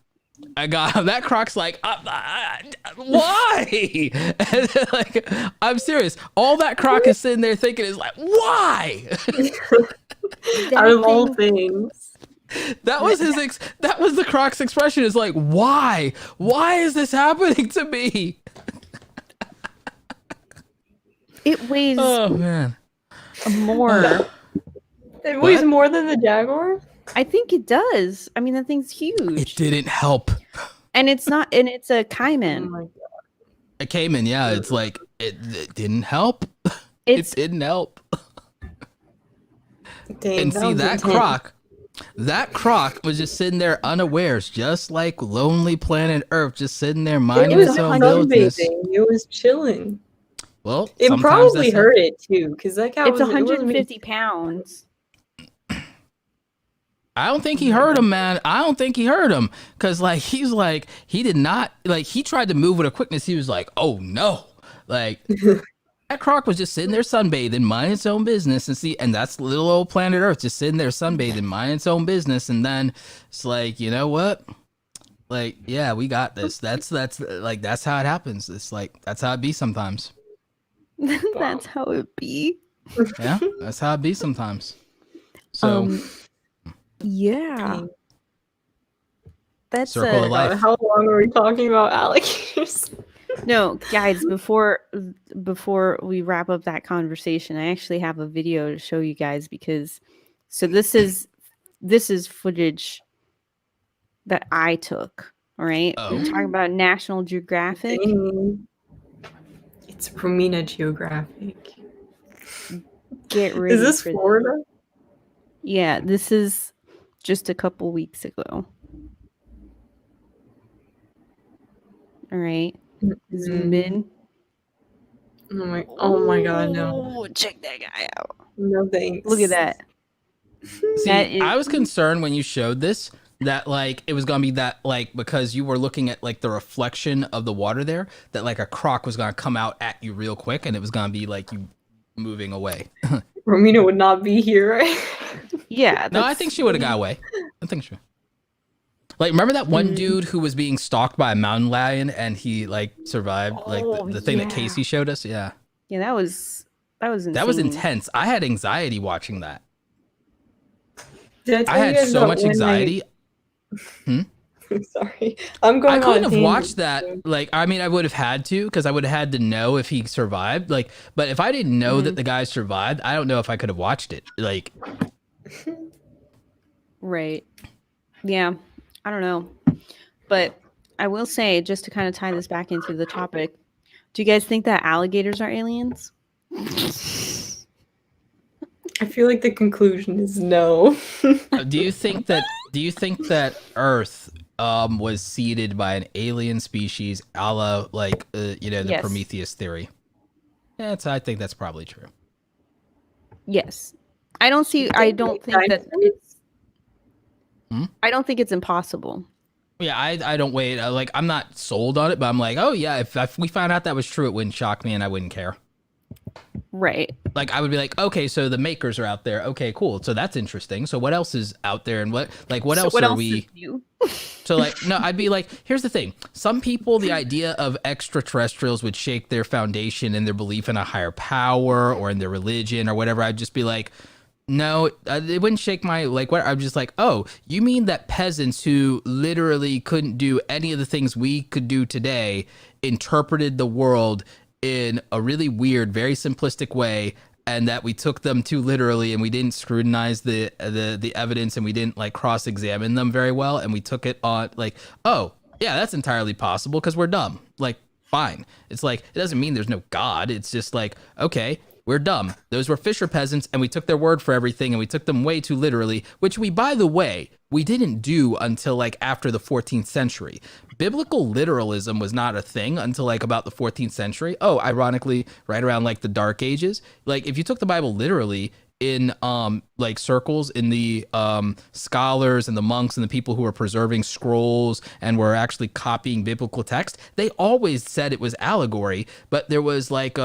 That croc's like, why? And then, like, I'm serious. All that croc is sitting there thinking is like, why? Out of all things. That was that was the croc's expression. Is like, why? Why is this happening to me? It weighs Oh man. more. It weighs What? more than the jaguar? I think it does. I mean, that thing's huge. It didn't help. And it's not. And it's a Oh caiman. my god. It came in, yeah. It's like it didn't help. It's It didn't help. Dang, And see was that intense. croc was just sitting there unawares, just like Lonely Planet Earth, just sitting there It minding was its own sunbathing. business. It was chilling. Well, It sometimes probably that's hurt it too, because that cat it's was 150 pounds. I don't think he hurt him, man. I don't think he hurt him, cause like he's like he did not like he tried to move with a quickness. He was like, oh no, like that croc was just sitting there sunbathing, minding its own business, and that's little old planet Earth just sitting there sunbathing, minding its own business, and then it's like, you know what? Like, yeah, we got this. That's like that's how it happens. It's like that's how it be sometimes. That's how it be. Yeah, that's how it be sometimes. So Yeah. That's Circle of life. How long are we talking about alligators? No, guys, before we wrap up that conversation, I actually have a video to show you guys because this is footage that I took. All right. Oh. We're talking about National Geographic. Dang. It's Romina Geographic. Get ready. Is this for Florida? Yeah, this is just a couple weeks ago. All right. Zoom in. Oh my god, no. Oh, check that guy out. No thanks. Look at that. See, That is- I was concerned when you showed this that like it was gonna be that like because you were looking at like the reflection of the water there that like a croc was gonna come out at you real quick and it was gonna be like you moving away. Romina would not be here, right? Yeah. No, I think she would have got away. I think she. Like, remember that one dude who was being stalked by a mountain lion and he like survived? Like the thing that Casey showed us. Yeah. Yeah, that was insane. That was intense. I had anxiety watching that. Did I tell I you had guys so about much when anxiety. Sorry, I'm going. I couldn't on have a watched tangent. that. Like, I mean, I would have had to because I would have had to know if he survived. Like, but if I didn't know that the guy survived, I don't know if I could have watched it. Like, Right. Yeah. I don't know. But I will say, just to kind of tie this back into the topic, do you guys think that alligators are aliens? I feel like the conclusion is no. do you think that Earth was seeded by an alien species, a la like the Yes. Prometheus theory? Yeah, I think that's probably true. Yes. I don't think that it's I don't think it's impossible. Yeah, I don't wait. Like, I'm not sold on it, but I'm like, oh yeah, if we found out that was true, it wouldn't shock me, and I wouldn't care. Right. Like, I would be like, okay, so the makers are out there. Okay, cool. So that's interesting. So what else is out there, and what else are we? Is new? So like, no, I'd be like, here's the thing. Some people, the idea of extraterrestrials would shake their foundation and their belief in a higher power or in their religion or whatever. I'd just be like, no, it wouldn't shake my, like, what? I'm just like, oh, you mean that peasants who literally couldn't do any of the things we could do today interpreted the world in a really weird, very simplistic way, and that we took them too literally and we didn't scrutinize the evidence and we didn't like cross-examine them very well, and we took it on like, oh, yeah, that's entirely possible because we're dumb. Like, fine. It's like, it doesn't mean there's no God. It's just like, okay, we're dumb. Those were fisher peasants, and we took their word for everything, and we took them way too literally, which we, by the way, we didn't do until like after the 14th century. Biblical literalism was not a thing until like about the 14th century. Oh, ironically, right around like the Dark Ages. Like, if you took the Bible literally in like circles in the scholars and the monks and the people who were preserving scrolls and were actually copying biblical text, they always said it was allegory, but there was like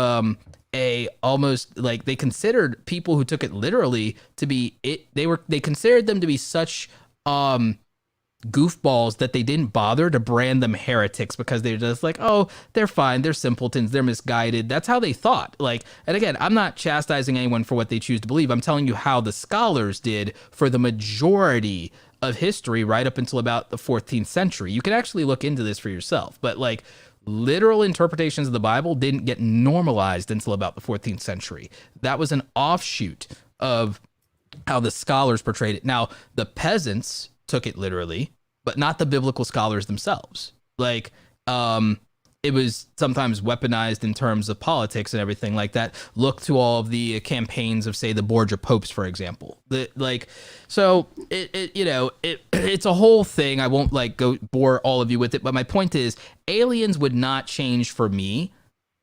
almost like they considered people who took it literally to be they considered them to be such goofballs that they didn't bother to brand them heretics because they're just like, oh, they're fine, they're simpletons, they're misguided. That's how they thought. Like, and again, I'm not chastising anyone for what they choose to believe. I'm telling you how the scholars did for the majority of history right up until about the 14th century. You can actually look into this for yourself, but like, literal interpretations of the Bible didn't get normalized until about the 14th century. That was an offshoot of how the scholars portrayed it. Now, the peasants took it literally, but not the biblical scholars themselves. Like, it was sometimes weaponized in terms of politics and everything like that. Look to all of the campaigns of, say, the Borgia popes, for example. So it's a whole thing. I won't like go bore all of you with it, but my point is, aliens would not change for me,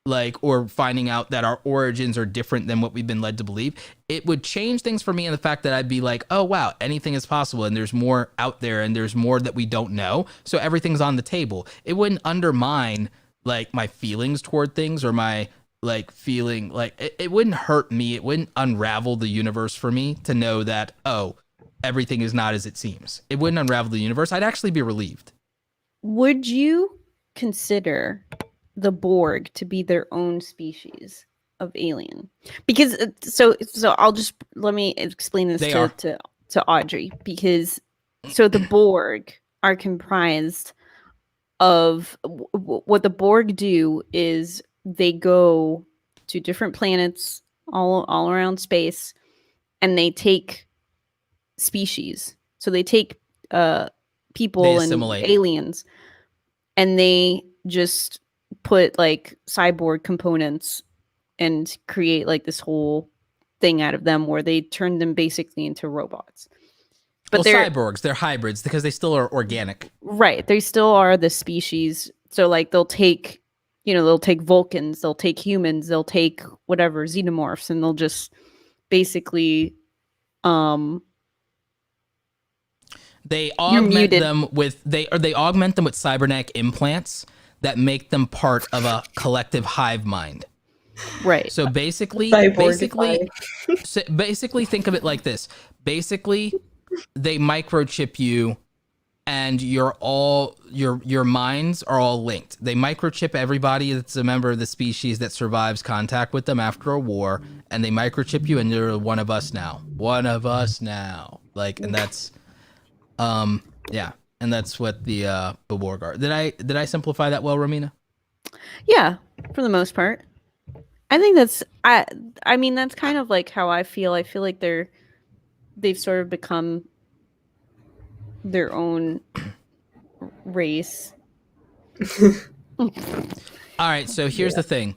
like, or finding out that our origins are different than what we've been led to believe. It would change things for me in the fact that I'd be like, oh wow, anything is possible, and there's more out there, and there's more that we don't know, so everything's on the table. It wouldn't undermine like my feelings toward things, or my like feeling like it wouldn't hurt me. It wouldn't unravel the universe for me to know that, oh, everything is not as it seems. It wouldn't unravel the universe. I'd actually be relieved. Would you consider the Borg to be their own species of alien? Because so let me explain this to Audrey, because so the Borg are comprised of what the Borg do is they go to different planets all around space, and they take species. So they take people and aliens, and they just put like cyborg components and create like this whole thing out of them, where they turn them basically into robots. But they're cyborgs, they're hybrids because they still are organic. Right. They still are the species. So like they'll take Vulcans, they'll take humans, they'll take whatever, xenomorphs, and they'll just basically they augment them with cybernetic implants that make them part of a collective hive mind. Right. So basically, Cyborgified. basically think of it like this. Basically, they microchip you and your minds are all linked. They microchip everybody that's a member of the species that survives contact with them after a war, and they microchip you and you're one of us now. One of us now. Like, and that's yeah. And that's what the Borg are. Did I simplify that well, Romina? Yeah, for the most part. I think I mean that's kind of like how I feel. I feel like they've sort of become their own race. All right, so here's the thing.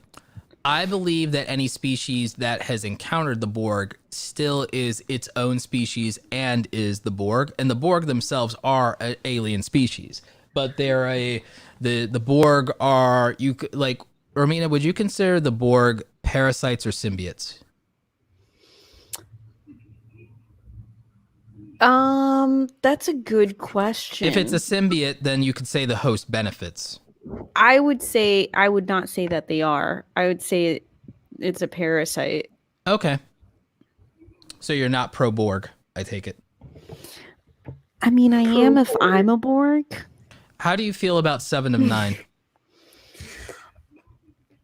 I believe that any species that has encountered the Borg still is its own species and is the Borg, and the Borg themselves are an alien species, but they're the Borg are like Romina, would you consider the Borg parasites or symbiotes? That's a good question. If it's a symbiote, then you could say the host benefits. I would not say that they are. I would say it's a parasite. Okay. So you're not pro Borg, I take it. I mean, I am if I'm a Borg. How do you feel about 7 of 9?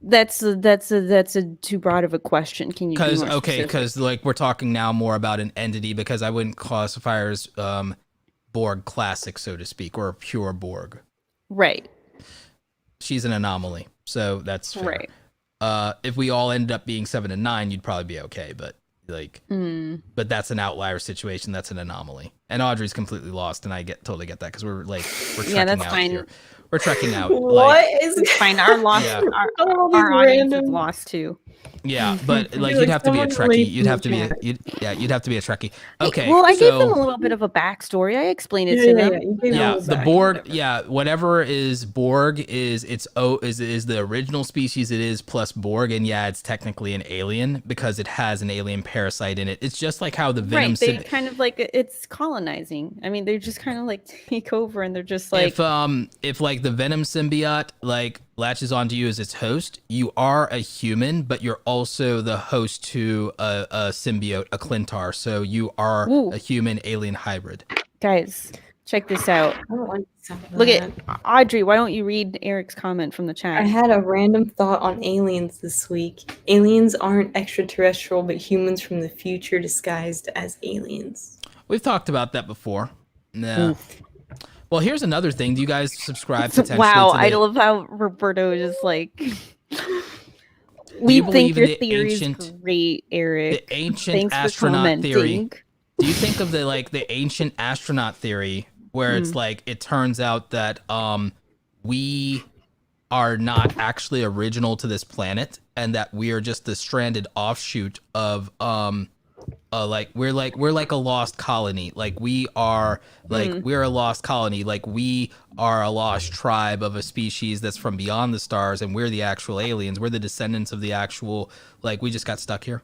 That's a too broad of a question. Can you? Because like we're talking now more about an entity, because I wouldn't classify her as Borg classic, so to speak, or a pure Borg. Right. She's an anomaly, so that's fair. Right. If we all ended up being 7 and 9, you'd probably be okay, but but that's an outlier situation. That's an anomaly, and Audrey's completely lost, and I totally get that because we're trekking that's out fine. here. We're trekking out. What is fine? Our lost, our audience is lost too. Yeah, but like you'd have to be a Trekkie. You'd have to be a Trekkie. Okay. Well, I gave them a little bit of a backstory. I explained it to them. Yeah, the Borg. Yeah, whatever is Borg is the original species. It is plus Borg, and yeah, it's technically an alien because it has an alien parasite in it. It's just like how the Venom. Right, they kind of like it's colonizing. I mean, they just kind of like take over, and they're just like if like the Venom symbiote like latches onto you as its host, you are a human, but you're also the host to a symbiote, a Clintar. So you are a human alien hybrid. Guys, check this out. I don't like Look at Audrey. Why don't you read Eric's comment from the chat? I had a random thought on aliens this week. Aliens aren't extraterrestrial, but humans from the future disguised as aliens. We've talked about that before. No. Well, here's another thing. Do you guys subscribe potentially Wow, to I love how Roberto is like... We think your theory is great, Eric. The ancient astronaut theory. Do you think of the ancient astronaut theory where it's like it turns out that we are not actually original to this planet and that we are just the stranded offshoot of we're like a lost colony. Like we are we're a lost colony. Like we are a lost tribe of a species that's from beyond the stars, and we're the actual aliens. We're the descendants of the actual. Like we just got stuck here.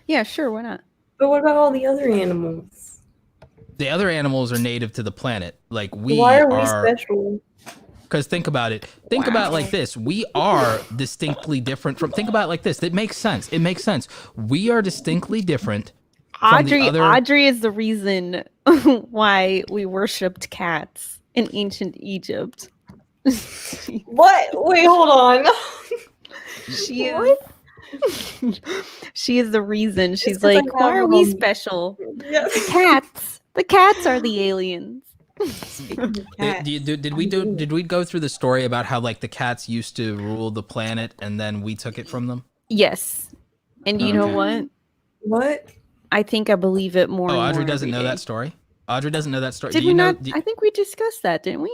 Yeah, sure. Why not? But what about all the other animals? The other animals are native to the planet. Like why are we special? Because think about it. Think about it like this. We are distinctly different from... Think about it like this. It makes sense. It makes sense. We are distinctly different from the other... Audrey is the reason why we worshipped cats in ancient Egypt. What? Wait, hold on. She is the reason. She's like, why are we special? Yes. The cats are the aliens. Did we go through the story about how like the cats used to rule the planet and then we took it from them? Yes. And you know what? What? I think I believe it more. Oh, Audrey doesn't know that story. Audrey doesn't know that story. Did we not? I think we discussed that, didn't we?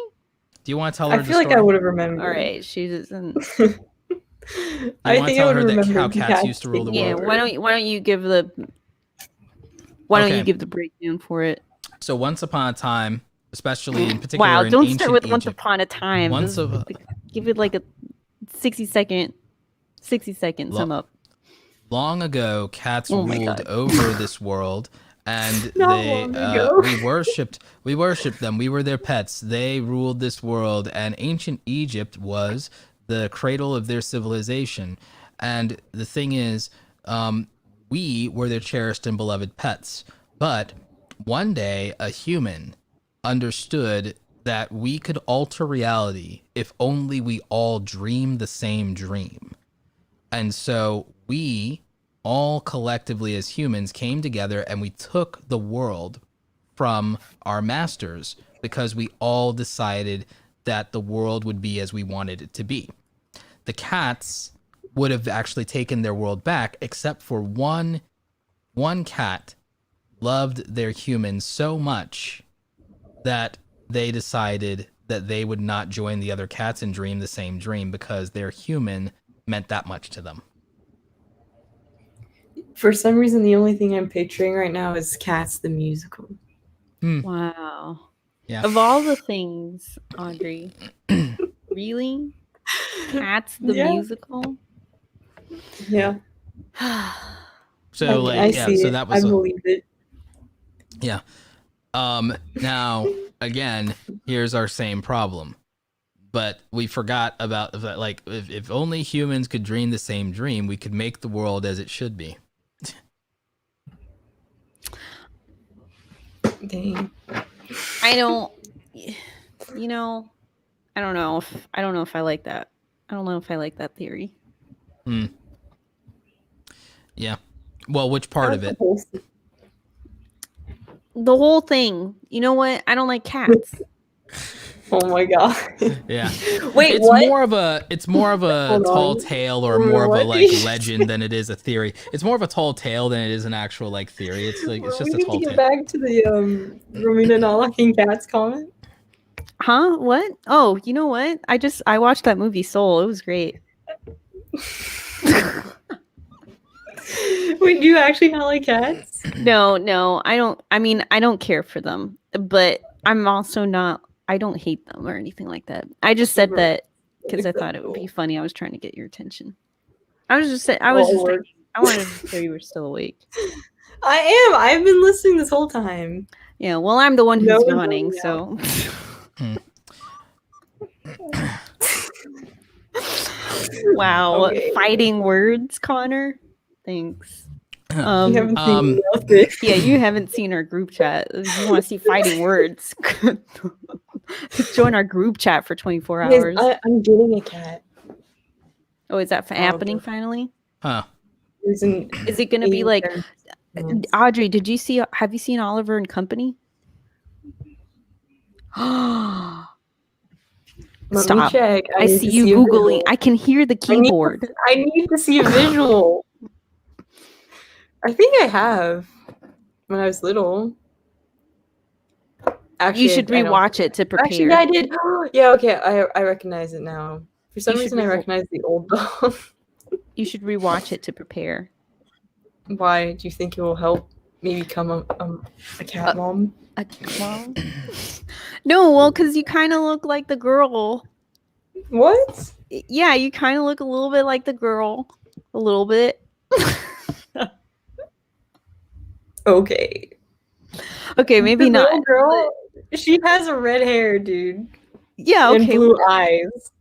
Do you want to tell her? I feel like I would have remembered. All right, she doesn't. I think I would remember how cats used to rule the world. Yeah. Why don't you give the breakdown for it? So once upon a time, especially in particular. Wow! Don't start with Egypt, once upon a time. Give it like a 60 second sum up. Long ago, cats ruled over this world, and we worshipped them. We were their pets. They ruled this world, and ancient Egypt was the cradle of their civilization. And the thing is, we were their cherished and beloved pets. But one day, a human understood that we could alter reality if only we all dreamed the same dream. And so we all collectively as humans came together and we took the world from our masters because we all decided that the world would be as we wanted it to be. The cats would have actually taken their world back, except for one cat loved their humans so much that they decided that they would not join the other cats and dream the same dream because their human meant that much to them. For some reason, the only thing I'm picturing right now is Cats the musical. Wow. Yeah. Of all the things, Audrey, really? Cats the musical? Yeah. So like, yeah, so that was I believe it. Yeah. Now again, here's our same problem. But we forgot about that. Like, if only humans could dream the same dream, we could make the world as it should be. Dang. I don't know if I like that. I don't know if I like that theory. Yeah. Well, which part of it? The whole thing. You know what? I don't like cats. Oh my god. Yeah. Wait, it's what? It's more of a tall tale or more of a like legend than it is a theory. It's more of a tall tale than it is an actual like theory. It's like it's just a tall We need to tale. get back to the Romina not liking cats comment. Huh? What? Oh, you know what? I watched that movie Soul. It was great. Wait, do you actually not like cats? No, I don't. I mean, I don't care for them, but I'm also not. I don't hate them or anything like that. I just said that because I thought it would be funny. I was trying to get your attention. I wanted to show you were still awake. I am. I've been listening this whole time. Yeah. Well, I'm the one who's yawning, so. Wow. Okay. Fighting words, Connor. Thanks. You haven't seen nothing. Yeah, you haven't seen our group chat. If you want to see fighting words, join our group chat for 24 hours. I'm getting a cat. Oh, is that happening finally? Huh. Is it going to be like Audrey? Have you seen Oliver and Company? Stop! Check. I see you Googling. I can hear the keyboard. I need to see a visual. I think I have when I was little. Actually, you should rewatch it to prepare. Actually, I did. Yeah, okay. I recognize it now. For some reason, I recognize the old dog. You should rewatch it to prepare. Why? Do you think it will help me become a cat mom? A mom? No, well, because you kind of look like the girl. What? Yeah, you kind of look a little bit like the girl. A little bit. Okay. Okay, maybe not. Little girl, she has a red hair, dude. Yeah, okay. And blue eyes.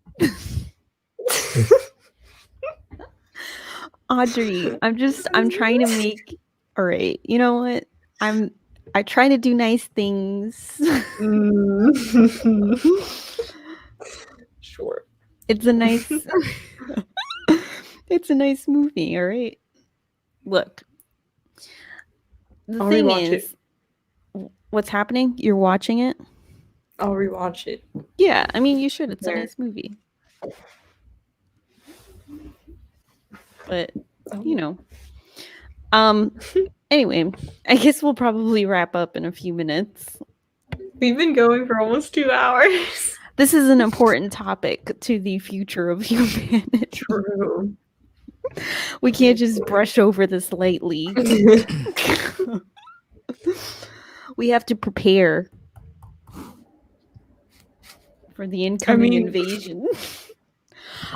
Audrey, I'm trying to make. All right, you know what? I try to do nice things. Sure. It's a nice. It's a nice movie. All right. Look. The thing is, what's happening? You're watching it? I'll rewatch it. Yeah, I mean, you should. It's a nice movie. But, you know. Anyway, I guess we'll probably wrap up in a few minutes. We've been going for almost 2 hours. This is an important topic to the future of humanity. True. We can't just brush over this lightly. We have to prepare for the incoming invasion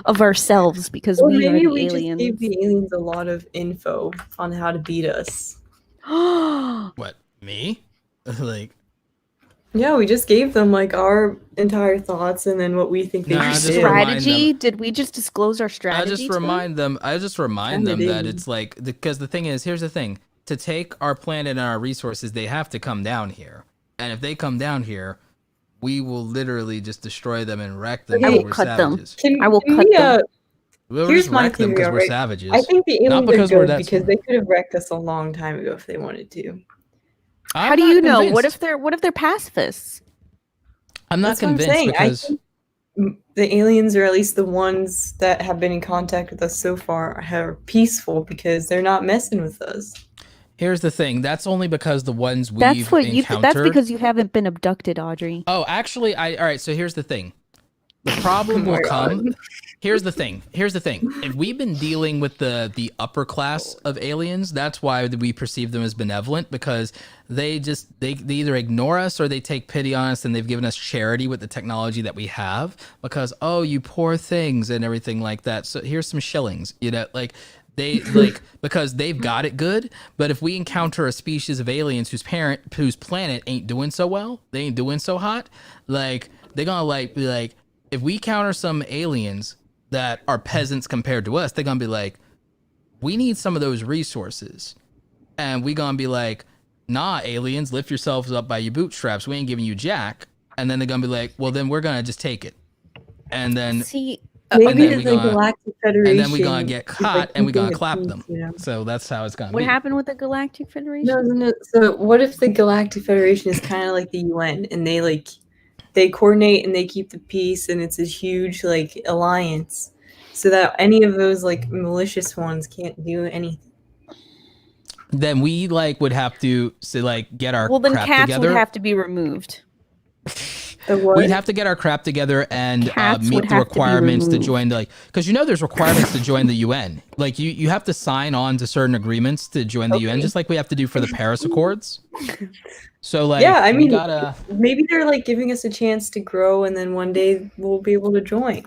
of ourselves because we are the aliens. Just gave the aliens a lot of info on how to beat us. What? Me? Like Yeah, we just gave them like our entire thoughts and then what we think they Nah, should just do. remind Strategy? them. Did we just disclose our strategy? I just to them? remind them. I just remind Kinda them that did. it's like because the thing is, here's the thing: to take our planet and our resources, they have to come down here, and if they come down here, we will literally just destroy them and wreck them. Okay. I because will we're cut them. savages. Can, I will can cut we, them. We'll Here's just my wreck them theory, because we're alright? savages. I think the Not aliens are because we're good that because smart. they could have wrecked us a long time ago if they wanted to. How do you know? What if they're pacifists? I'm not That's what I'm convinced saying. I because think the aliens, or at least the ones that have been in contact with us so far, are peaceful because they're not messing with us. here's the thing: that's only because the ones we've That's what you. encountered. That's because you haven't been abducted, Audrey. Oh, actually, all right. So here's the thing: the problem Oh will my come. God. Here's the thing. If we've been dealing with the upper class of aliens, that's why we perceive them as benevolent, because they either ignore us or they take pity on us, and they've given us charity with the technology that we have, because, oh, you poor things and everything like that. So here's some shillings, like they like because they've got it good. But if we encounter a species of aliens whose planet ain't doing so well, they ain't doing so hot, like they're gonna be like, if we counter some aliens that are peasants compared to us, they're gonna be like, we need some of those resources. And we gonna be like, nah, aliens, lift yourselves up by your bootstraps. We ain't giving you jack. And then they're gonna be like, well, then we're gonna just take it. And then See, Maybe then the Galactic Federation. and then we're gonna get is, caught like, and we're gonna keeping clap the them. peace, you know? So that's how it's gonna what be. happened with the Galactic Federation? No. So what if the Galactic Federation is kind of like the UN, and they coordinate and they keep the peace, and it's a huge like alliance, so that any of those like malicious ones can't do anything. Then we would have to get our Well, then crap cats together. would have to be removed. The what? We'd have to get our crap together and Cats would meet the have to be requirements to removed. join because there's requirements to join the UN. Like you have to sign on to certain agreements to join the UN, Okay. just like we have to do for the Paris Accords. So Yeah, I we mean, gotta. maybe they're like giving us a chance to grow, and then one day we'll be able to join.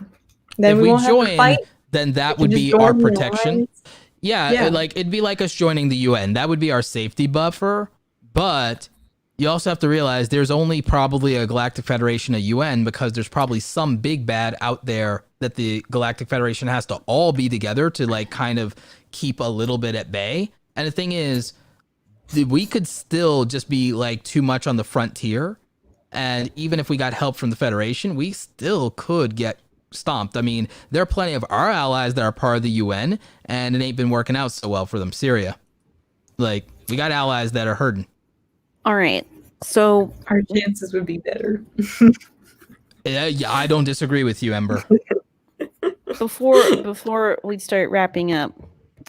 Then If we we won't have to join, fight. then that We would can just be our join the protection. alliance. Yeah, Yeah. it'd be like us joining the UN. That would be our safety buffer. But you also have to realize there's only probably a Galactic Federation, a UN, because there's probably some big bad out there that the Galactic Federation has to all be together to kind of keep a little bit at bay. And the thing is, we could still just be too much on the frontier. And even if we got help from the Federation, we still could get stomped. I mean, there are plenty of our allies that are part of the UN, and it ain't been working out so well for them. Syria. We got allies that are hurting. All right. So Our chances would be better. Yeah, I don't disagree with you, Ember. before we start wrapping up,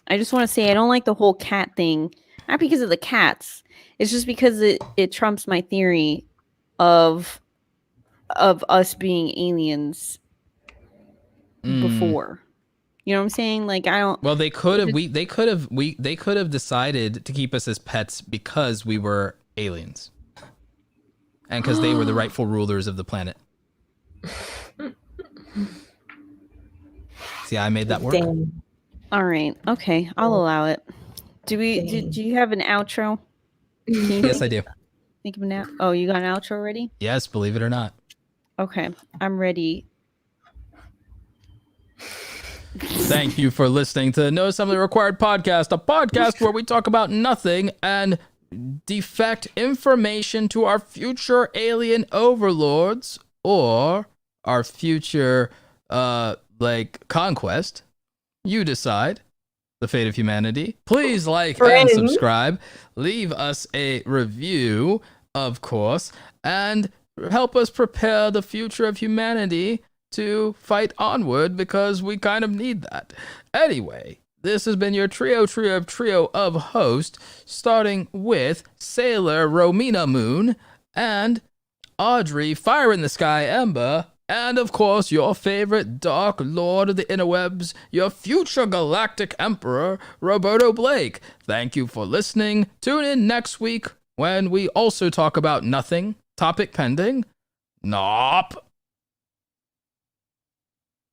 I just want to say I don't like the whole cat thing. Not because of the cats. It's just because it trumps my theory of us being aliens before. You know what I'm saying? I don't. Well, they could have decided to keep us as pets because we were aliens, and because they were the rightful rulers of the planet. See, I made that work. Dang. All right. Okay. I'll allow it. Do you have an outro? Yes, I do. Think of an out. Oh, you got an outro ready? Yes, believe it or not. Okay, I'm ready. Thank you for listening to Know Something Required podcast, a podcast where we talk about nothing and defect information to our future alien overlords or our future conquest. You decide the fate of humanity. Please like and subscribe. Leave us a review, of course, and help us prepare the future of humanity to fight onward, because we kind of need that. Anyway, this has been your trio of hosts, starting with Sailor Romina Moon and Audrey Fire in the Sky Ember, and of course your favorite Dark Lord of the Interwebs, your future galactic emperor, Roberto Blake. Thank you for listening. Tune in next week when we also talk about nothing, topic pending. Nop.